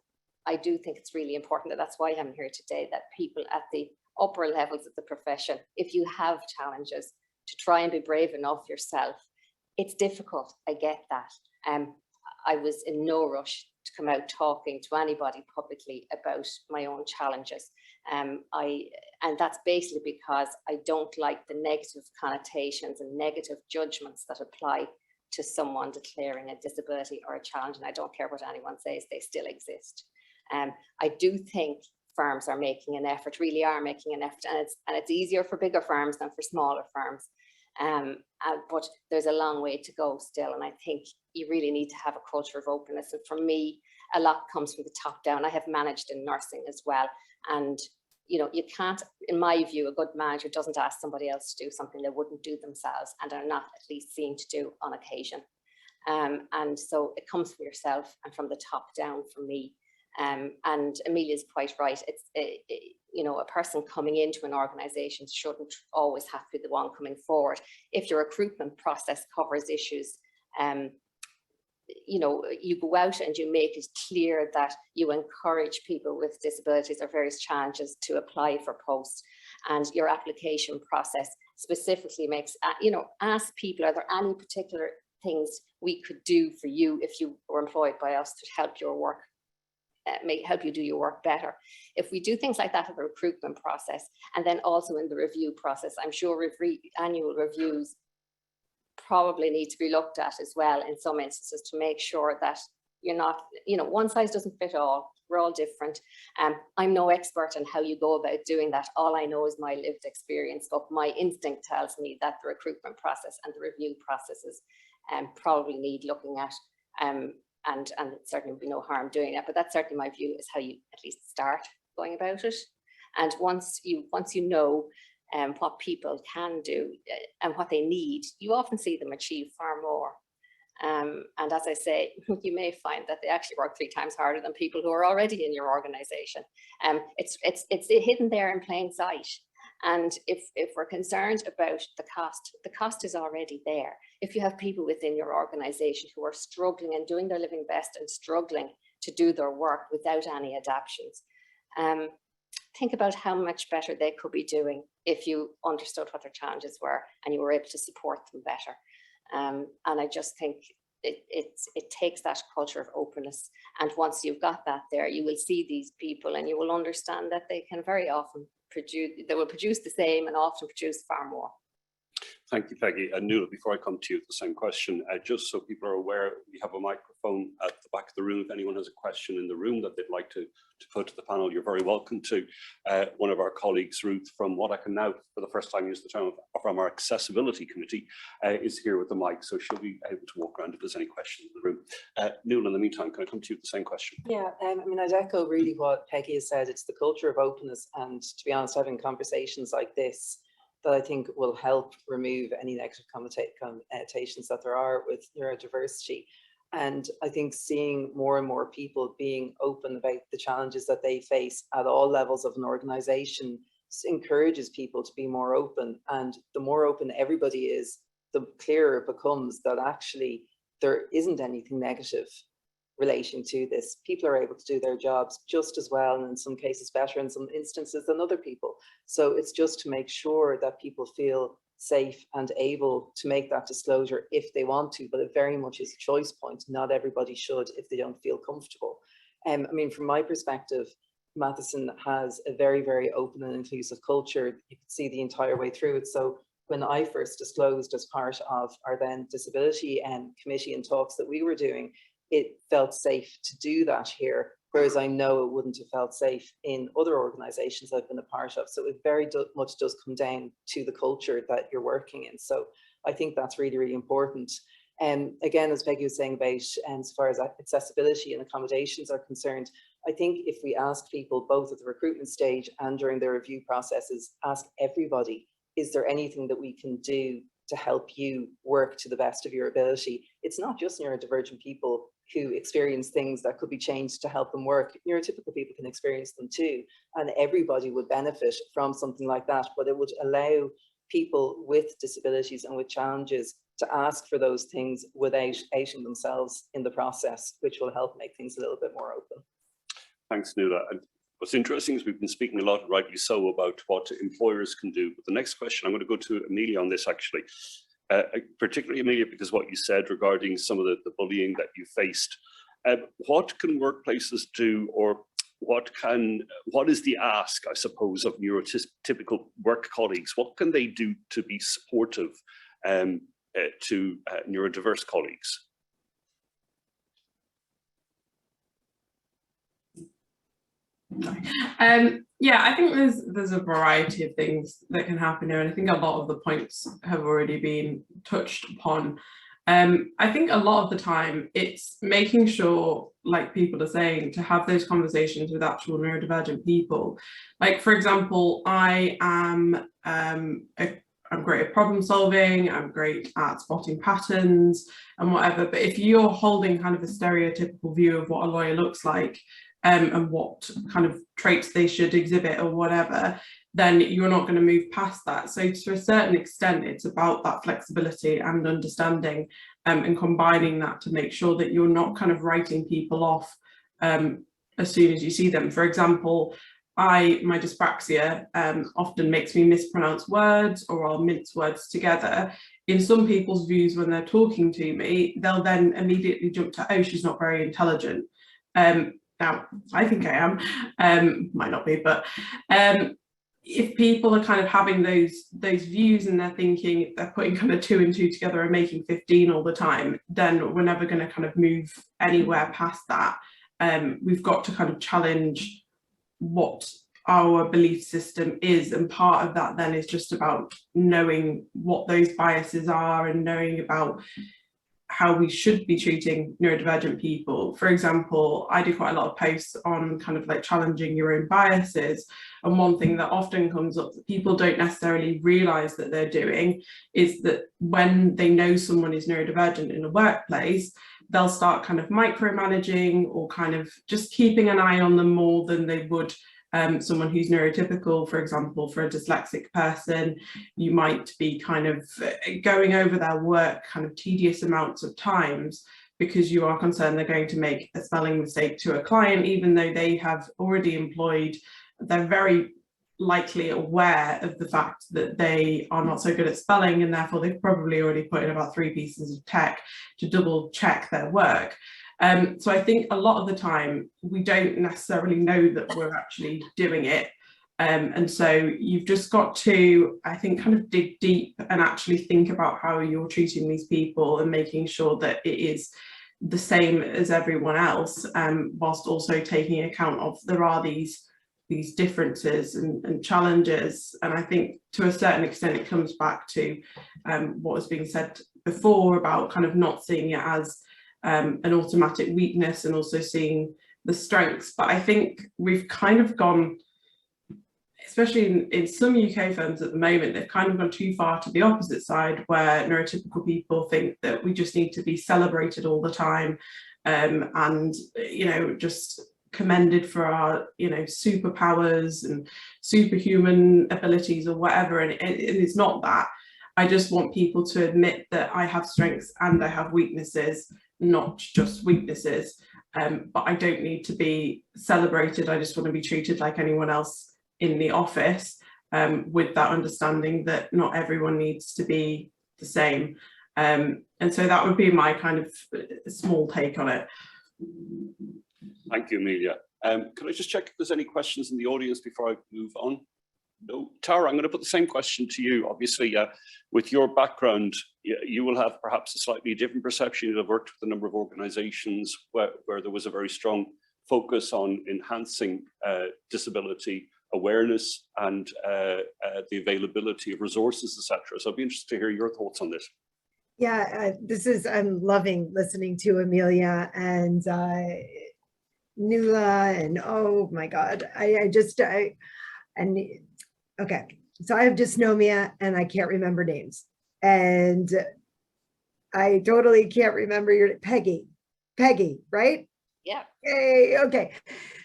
Speaker 5: I do think it's really important, that that's why I'm here today, that people at the upper levels of the profession, if you have challenges, to try and be brave enough yourself. It's difficult, I get that. I was in no rush to come out talking to anybody publicly about my own challenges. And that's basically because I don't like the negative connotations and negative judgments that apply to someone declaring a disability or a challenge. And I don't care what anyone says, they still exist. I do think firms are making an effort, really are making an effort, and it's easier for bigger firms than for smaller firms. But there's a long way to go still, and I think you really need to have a culture of openness. And for me, a lot comes from the top down. I have managed in nursing as well, and you know, you can't, in my view, a good manager doesn't ask somebody else to do something they wouldn't do themselves and are not at least seen to do on occasion. And so it comes from yourself and from the top down for me. And Amelia's quite right. It's you know, a person coming into an organization shouldn't always have to be the one coming forward. If your recruitment process covers issues, you know, you go out and you make it clear that you encourage people with disabilities or various challenges to apply for posts, and your application process specifically makes, you know, ask people, are there any particular things we could do for you if you were employed by us to help your work, help you do your work better. If we do things like that in the recruitment process, and then also in the review process, I'm sure annual reviews probably need to be looked at as well in some instances, to make sure that you're not, you know, one size doesn't fit all. We're all different. I'm no expert on how you go about doing that. All I know is my lived experience, but my instinct tells me that the recruitment process and the review processes probably need looking at, and certainly would be no harm doing that. But that's certainly my view, is how you at least start going about it. And once you know what people can do and what they need, you often see them achieve far more. And as I say, you may find that they actually work 3 times harder than people who are already in your organization. It's hidden there in plain sight. And if we're concerned about the cost is already there. If you have people within your organization who are struggling and doing their living best and struggling to do their work without any adaptions, think about how much better they could be doing if you understood what their challenges were and you were able to support them better. And I just think it takes that culture of openness. And once you've got that there, you will see these people and you will understand that they can very often produce the same and often produce far more.
Speaker 1: Thank you, Peggy. And Nuala, before I come to you with the same question, just so people are aware, we have a microphone at the back of the room. If anyone has a question in the room that they'd like to put to the panel, you're very welcome to. One of our colleagues, Ruth, from what I can now for the first time use the term from our accessibility committee, is here with the mic, so she'll be able to walk around if there's any questions in the room. Nuala, in the meantime, can I come to you with the same question?
Speaker 6: Yeah, I mean, I'd echo really what Peggy has said. It's the culture of openness, and to be honest, having conversations like this that I think will help remove any negative connotations that there are with neurodiversity. And I think seeing more and more people being open about the challenges that they face at all levels of an organization encourages people to be more open. And the more open everybody is, the clearer it becomes that actually there isn't anything negative relating to this. People are able to do their jobs just as well, and in some cases better in some instances than other people. So it's just to make sure that people feel safe and able to make that disclosure if they want to, but it very much is a choice point. Not everybody should if they don't feel comfortable. I mean, from my perspective, Matheson has a very, very open and inclusive culture. You can see the entire way through it. So when I first disclosed as part of our then disability committee and talks that we were doing, it felt safe to do that here, whereas I know it wouldn't have felt safe in other organizations I've been a part of. So it very much does come down to the culture that you're working in. So I think that's really, really important. And again, as Peggy was saying about as far as accessibility and accommodations are concerned, I think if we ask people both at the recruitment stage and during their review processes, ask everybody, is there anything that we can do to help you work to the best of your ability? It's not just neurodivergent people who experience things that could be changed to help them work. Neurotypical people can experience them too, and everybody would benefit from something like that, but it would allow people with disabilities and with challenges to ask for those things without outing themselves in the process, which will help make things a little bit more open.
Speaker 1: Thanks, Nuala. And what's interesting is we've been speaking a lot, rightly so, about what employers can do. But the next question, I'm going to go to Amelia on this actually. Particularly Amelia, because what you said regarding some of the bullying that you faced. What can workplaces do, or what is the ask, I suppose, of neurotypical work colleagues? What can they do to be supportive to neurodiverse colleagues?
Speaker 4: Yeah, I think there's a variety of things that can happen here, and I think a lot of the points have already been touched upon. I think a lot of the time it's making sure, like people are saying, to have those conversations with actual neurodivergent people. Like, for example, I'm great at problem solving, I'm great at spotting patterns and whatever, but if you're holding kind of a stereotypical view of what a lawyer looks like, and what kind of traits they should exhibit or whatever, then you're not going to move past that. So to a certain extent, it's about that flexibility and understanding and combining that to make sure that you're not kind of writing people off as soon as you see them. For example, my dyspraxia often makes me mispronounce words, or I'll mince words together. In some people's views, when they're talking to me, they'll then immediately jump to, oh, she's not very intelligent. Now, I think I am, might not be, but if people are kind of having those views and they're thinking, they're putting kind of 2 and 2 together and making 15 all the time, then we're never going to kind of move anywhere past that. We've got to kind of challenge what our belief system is, and part of that then is just about knowing what those biases are and knowing about how we should be treating neurodivergent people. For example, I do quite a lot of posts on kind of like challenging your own biases, and one thing that often comes up that people don't necessarily realise that they're doing is that when they know someone is neurodivergent in a workplace, they'll start kind of micromanaging or kind of just keeping an eye on them more than they would someone who's neurotypical. For example, for a dyslexic person, you might be kind of going over their work kind of tedious amounts of times because you are concerned they're going to make a spelling mistake to a client, even though they have already employed, they're very likely aware of the fact that they are not so good at spelling, and therefore they've probably already put in about 3 pieces of tech to double check their work. So I think a lot of the time we don't necessarily know that we're actually doing it. And so you've just got to, I think, kind of dig deep and actually think about how you're treating these people and making sure that it is the same as everyone else, whilst also taking account of there are these differences and challenges. And I think to a certain extent it comes back to what was being said before about kind of not seeing it as an automatic weakness and also seeing the strengths. But I think we've kind of gone, especially in some UK firms at the moment, they've kind of gone too far to the opposite side, where neurotypical people think that we just need to be celebrated all the time, and, you know, just commended for our, you know, superpowers and superhuman abilities or whatever. And it's not that. I just want people to admit that I have strengths and I have weaknesses, not just weaknesses. But I don't need to be celebrated. I just want to be treated like anyone else in the office, with that understanding that not everyone needs to be the same. And so that would be my kind of small take on it.
Speaker 1: Thank you, Amelia. Can I just check if there's any questions in the audience before I move on? No. Tara, I'm going to put the same question to you. Obviously, with your background, you will have perhaps a slightly different perception. You'll have worked with a number of organizations where there was a very strong focus on enhancing disability awareness and the availability of resources, etc. So I'd be interested to hear your thoughts on this.
Speaker 3: Yeah, I'm loving listening to Amelia and Nuala, and oh my God, okay, so I have dysnomia and I can't remember names, and I totally can't remember your Peggy, right?
Speaker 5: Yeah.
Speaker 3: Hey, okay.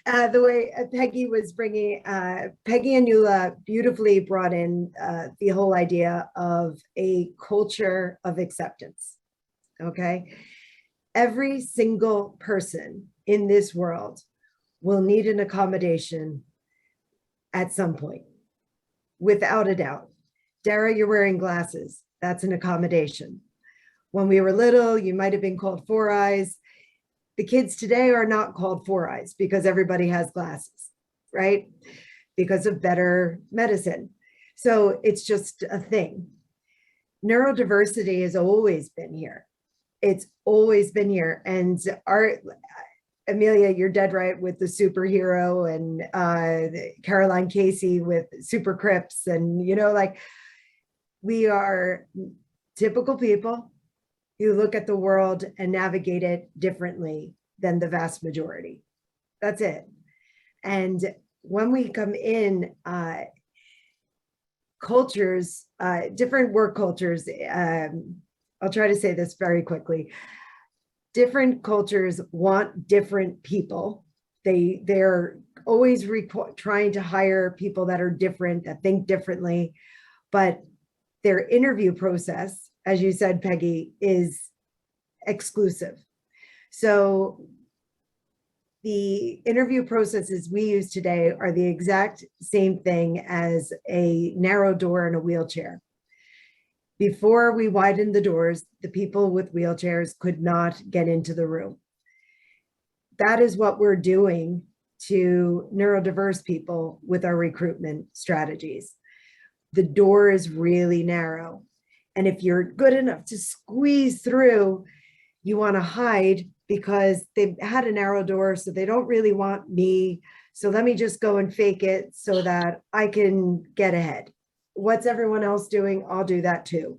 Speaker 3: The way Peggy was bringing, Peggy and Nuala beautifully brought in the whole idea of a culture of acceptance. Okay. Every single person in this world will need an accommodation at some point, without a doubt. Daragh, you're wearing glasses. That's an accommodation. When we were little, you might have been called Four Eyes. The kids today are not called Four Eyes because everybody has glasses, right? Because of better medicine. So it's just a thing. Neurodiversity has always been here. It's always been here. And Amelia, you're dead right with the superhero, and Caroline Casey with Super Crips. And, you know, like, we are typical people who look at the world and navigate it differently than the vast majority. That's it. And when we come in, cultures, different work cultures, I'll try to say this very quickly. Different cultures want different people. They're always trying to hire people that are different, that think differently, but their interview process, as you said, Peggy, is exclusive. So the interview processes we use today are the exact same thing as a narrow door in a wheelchair. Before we widened the doors, the people with wheelchairs could not get into the room. That is what we're doing to neurodiverse people with our recruitment strategies. The door is really narrow. And if you're good enough to squeeze through, you want to hide because they've had a narrow door, so they don't really want me. So let me just go and fake it so that I can get ahead. What's everyone else doing? I'll do that too.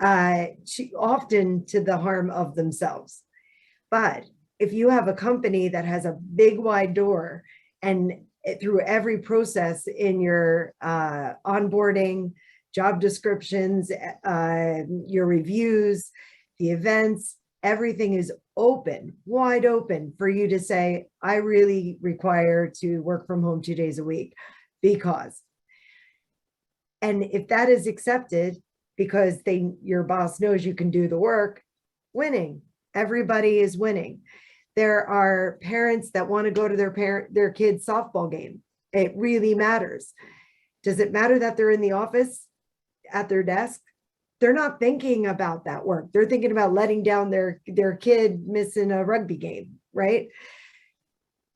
Speaker 3: Often to the harm of themselves. But if you have a company that has a big wide door, and through every process in your onboarding, job descriptions, your reviews, the events, everything is open, wide open for you to say, I really require to work from home 2 days a week because. And if that is accepted because your boss knows you can do the work, winning. Everybody is winning. There are parents that want to go to their kid's softball game. It really matters. Does it matter that they're in the office at their desk? They're not thinking about that work. They're thinking about letting down their kid missing a rugby game, right?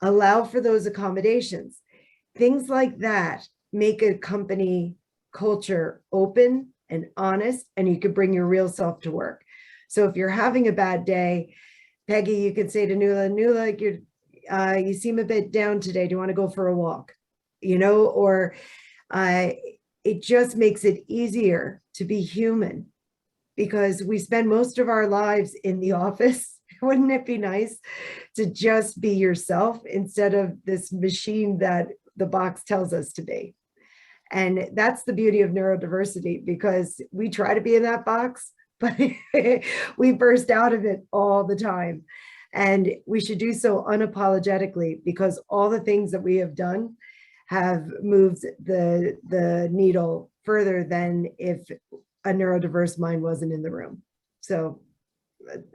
Speaker 3: Allow for those accommodations. Things like that make a company culture open and honest, and you could bring your real self to work. So if you're having a bad day, Peggy, you could say to Nuala, you seem a bit down today. Do you want to go for a walk? You know, or it just makes it easier to be human because we spend most of our lives in the office. Wouldn't it be nice to just be yourself instead of this machine that the box tells us to be? And that's the beauty of neurodiversity, because we try to be in that box, but we burst out of it all the time. And we should do so unapologetically, because all the things that we have done have moved the needle further than if a neurodiverse mind wasn't in the room. So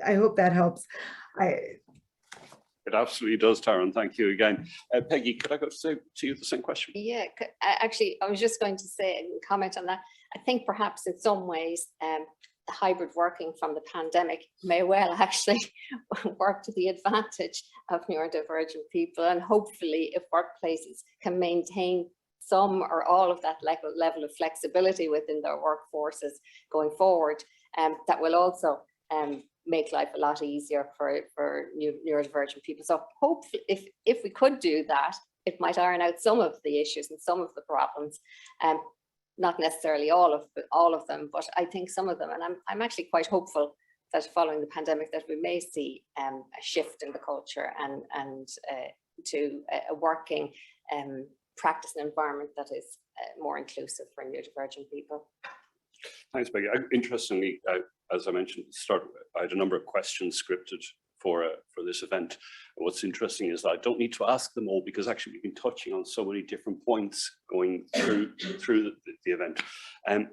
Speaker 3: I hope that helps.
Speaker 1: It absolutely does, Tara, and thank you again. Peggy, could I go to you the same question?
Speaker 5: Yeah, actually, I was just going to say and comment on that. I think perhaps in some ways, the hybrid working from the pandemic may well actually work to the advantage of neurodivergent people, and hopefully if workplaces can maintain some or all of that level of flexibility within their workforces going forward, that will also make life a lot easier for neurodivergent people. So hopefully if we could do that, it might iron out some of the issues and some of the problems. Not necessarily all of them, but I think some of them. And I'm actually quite hopeful that following the pandemic that we may see a shift in the culture and to a working practice and environment that is more inclusive for neurodivergent people.
Speaker 1: Thanks, Peggy. Interestingly, as I mentioned at the start, I had a number of questions scripted for this event. And what's interesting is that I don't need to ask them all, because actually we've been touching on so many different points going through the event.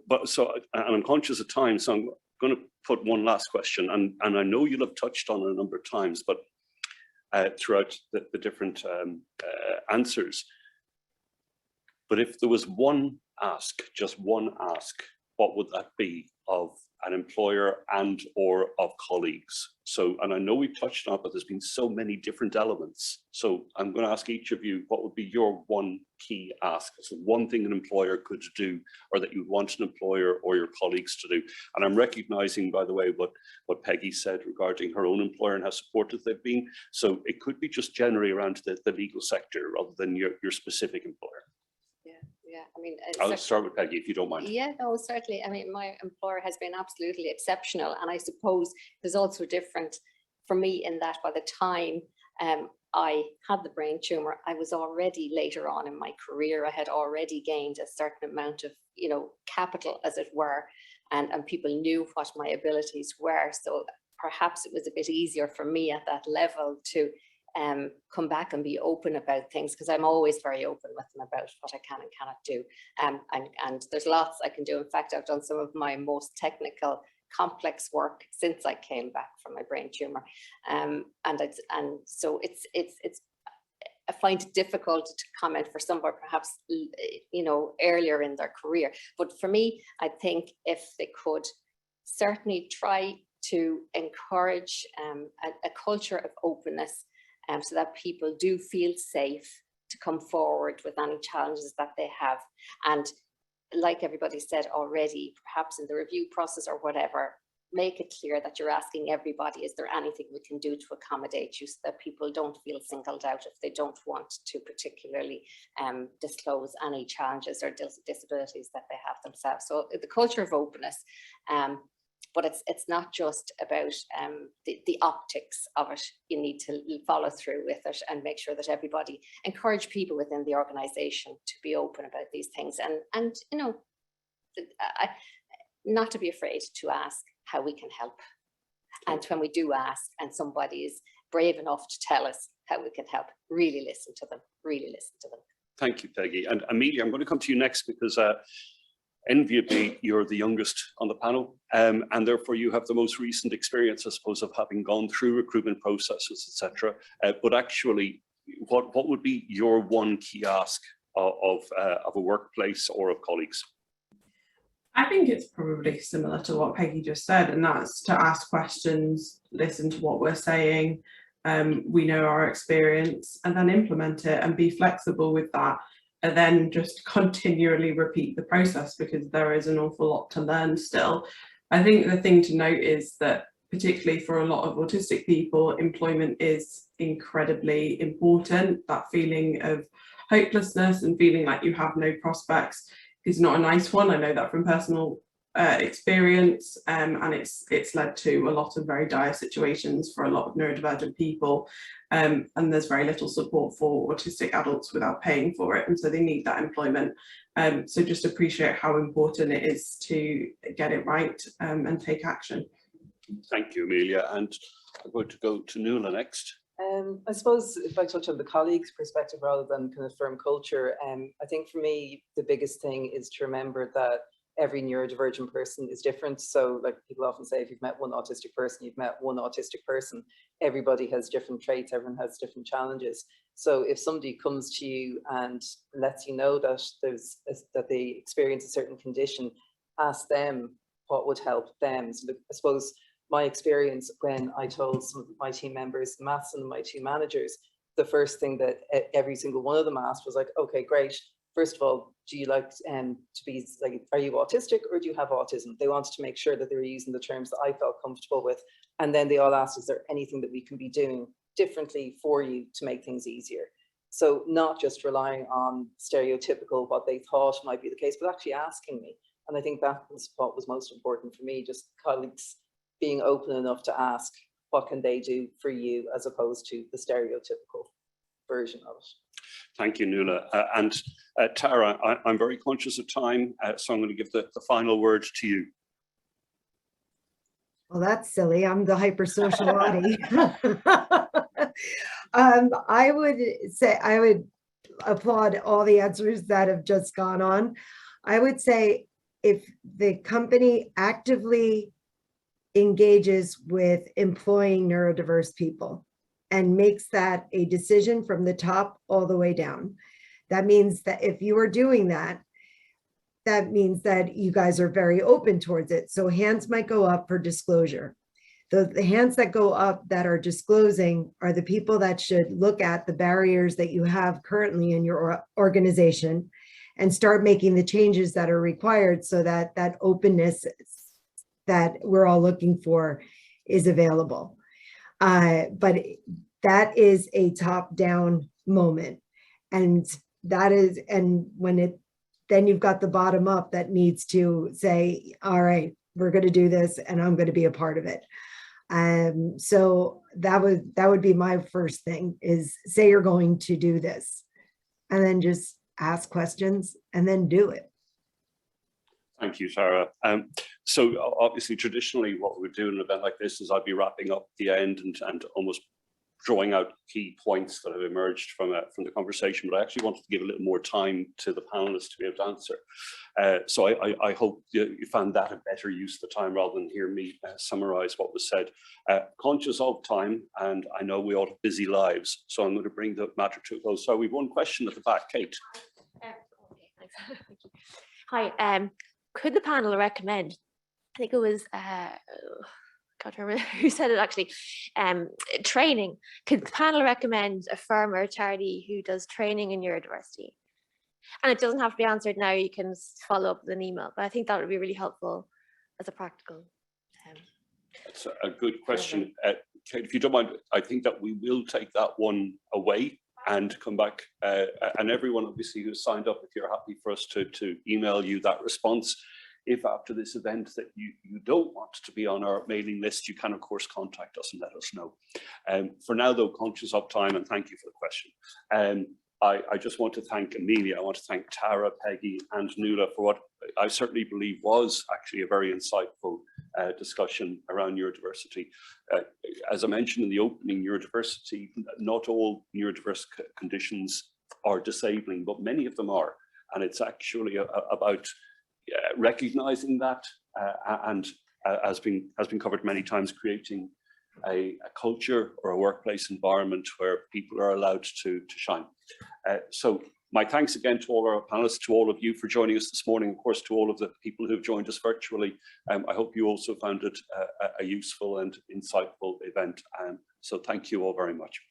Speaker 1: But I'm conscious of time, so I'm going to put one last question, and I know you'll have touched on it a number of times, but throughout the different answers. But if there was one ask, just one ask, what would that be of an employer and or of colleagues? So, and I know we've touched on it, but there's been so many different elements. So I'm going to ask each of you, what would be your one key ask? So one thing an employer could do, or that you want an employer or your colleagues to do. And I'm recognizing, by the way, what Peggy said regarding her own employer and how supportive they've been. So it could be just generally around the legal sector rather than your specific employer.
Speaker 5: Yeah, I mean,
Speaker 1: I'll start with Peggy, if you don't mind.
Speaker 5: Yeah, no, certainly. I mean, my employer has been absolutely exceptional, and I suppose there's also different for me in that by the time I had the brain tumor, I was already later on in my career. I had already gained a certain amount of, capital, as it were, and people knew what my abilities were. So perhaps it was a bit easier for me at that level to come back and be open about things, because I'm always very open with them about what I can and cannot do. And there's lots I can do. In fact, I've done some of my most technical, complex work since I came back from my brain tumor. So it's I find it difficult to comment for somebody perhaps earlier in their career. But for me, I think if they could certainly try to encourage a culture of openness, so that people do feel safe to come forward with any challenges that they have. And like everybody said already, perhaps in the review process or whatever, make it clear that you're asking everybody, is there anything we can do to accommodate you, so that people don't feel singled out if they don't want to particularly disclose any challenges or disabilities that they have themselves. So the culture of openness, but it's not just about the optics of it. You need to follow through with it and make sure that everybody, encourage people within the organisation to be open about these things, and not to be afraid to ask how we can help. And when we do ask, and somebody is brave enough to tell us how we can help, really listen to them, really listen to them.
Speaker 1: Thank you, Peggy. And Amelia, I'm going to come to you next, because enviably, you're the youngest on the panel, and therefore you have the most recent experience, I suppose, of having gone through recruitment processes, etc. But actually, what would be your one key ask of a workplace or of colleagues?
Speaker 4: I think it's probably similar to what Peggy just said, and that's to ask questions, listen to what we're saying, we know our experience, and then implement it and be flexible with that. And then just continually repeat the process, because there is an awful lot to learn still. I think the thing to note is that, particularly for a lot of autistic people, employment is incredibly important. That feeling of hopelessness and feeling like you have no prospects is not a nice one. I know that from personal experience, and it's led to a lot of very dire situations for a lot of neurodivergent people, and there's very little support for autistic adults without paying for it, and so they need that employment. So just appreciate how important it is to get it right and take action.
Speaker 1: Thank you, Amelia. And I'm going to go to Nuala next.
Speaker 6: I suppose if I touch on the colleagues' perspective rather than kind of firm culture, I think for me, the biggest thing is to remember that every neurodivergent person is different. So like people often say, if you've met one autistic person, you've met one autistic person. Everybody has different traits, everyone has different challenges. So if somebody comes to you and lets you know that that they experience a certain condition, ask them what would help them. So I suppose my experience when I told some of my team members, Matheson and my two managers, the first thing that every single one of them asked was like, okay, great. First of all, do you like to be like, are you autistic or do you have autism? They wanted to make sure that they were using the terms that I felt comfortable with. And then they all asked, is there anything that we can be doing differently for you to make things easier? So not just relying on stereotypical what they thought might be the case, but actually asking me. And I think that was what was most important for me, just colleagues being open enough to ask what can they do for you as opposed to the stereotypical version of it.
Speaker 1: Thank you, Nuala. And Tara, I'm very conscious of time, so I'm going to give the final word to you.
Speaker 3: Well, that's silly. I'm the hypersocial Audie. I would say I would applaud all the answers that have just gone on. I would say if the company actively engages with employing neurodiverse people and makes that a decision from the top all the way down, that means that if you are doing that, that means that you guys are very open towards it. So hands might go up for disclosure. The hands that go up that are disclosing are the people that should look at the barriers that you have currently in your organization and start making the changes that are required so that that openness that we're all looking for is available. But that is a top-down moment. And that is, and when it, then you've got the bottom up that needs to say, all right, we're going to do this and I'm going to be a part of it. So that would be my first thing, is say you're going to do this and then just ask questions and then do it.
Speaker 1: Thank you, Tara. So obviously, traditionally, what we would do in an event like this is I'd be wrapping up the end and almost drawing out key points that have emerged from the conversation, but I actually wanted to give a little more time to the panelists to be able to answer. So I hope you found that a better use of the time rather than hear me summarize what was said. Conscious of time, and I know we all have busy lives, so I'm going to bring the matter to a close. So we've one question at the back, Kate.
Speaker 7: Okay, thanks. Thank you. Hi, could the panel recommend, I think it was, can't remember who said it actually, training. Could the panel recommend a firm or a charity who does training in neurodiversity? And it doesn't have to be answered now, you can follow up with an email, but I think that would be really helpful as a practical.
Speaker 1: That's a good question. Kate, if you don't mind, I think that we will take that one away and come back. And everyone obviously who's signed up, if you're happy for us to email you that response. If after this event that you don't want to be on our mailing list, you can of course contact us and let us know. For now though, conscious of time, and thank you for the question. I just want to thank Amelia, I want to thank Tara, Peggy and Nuala for what I certainly believe was actually a very insightful discussion around neurodiversity. As I mentioned in the opening, neurodiversity, not all neurodiverse conditions are disabling, but many of them are. And it's actually about recognizing that and has been covered many times, creating a culture or a workplace environment where people are allowed to shine. So my thanks again to all our panelists, to all of you for joining us this morning, of course, to all of the people who've joined us virtually. I hope you also found it a useful and insightful event. So thank you all very much.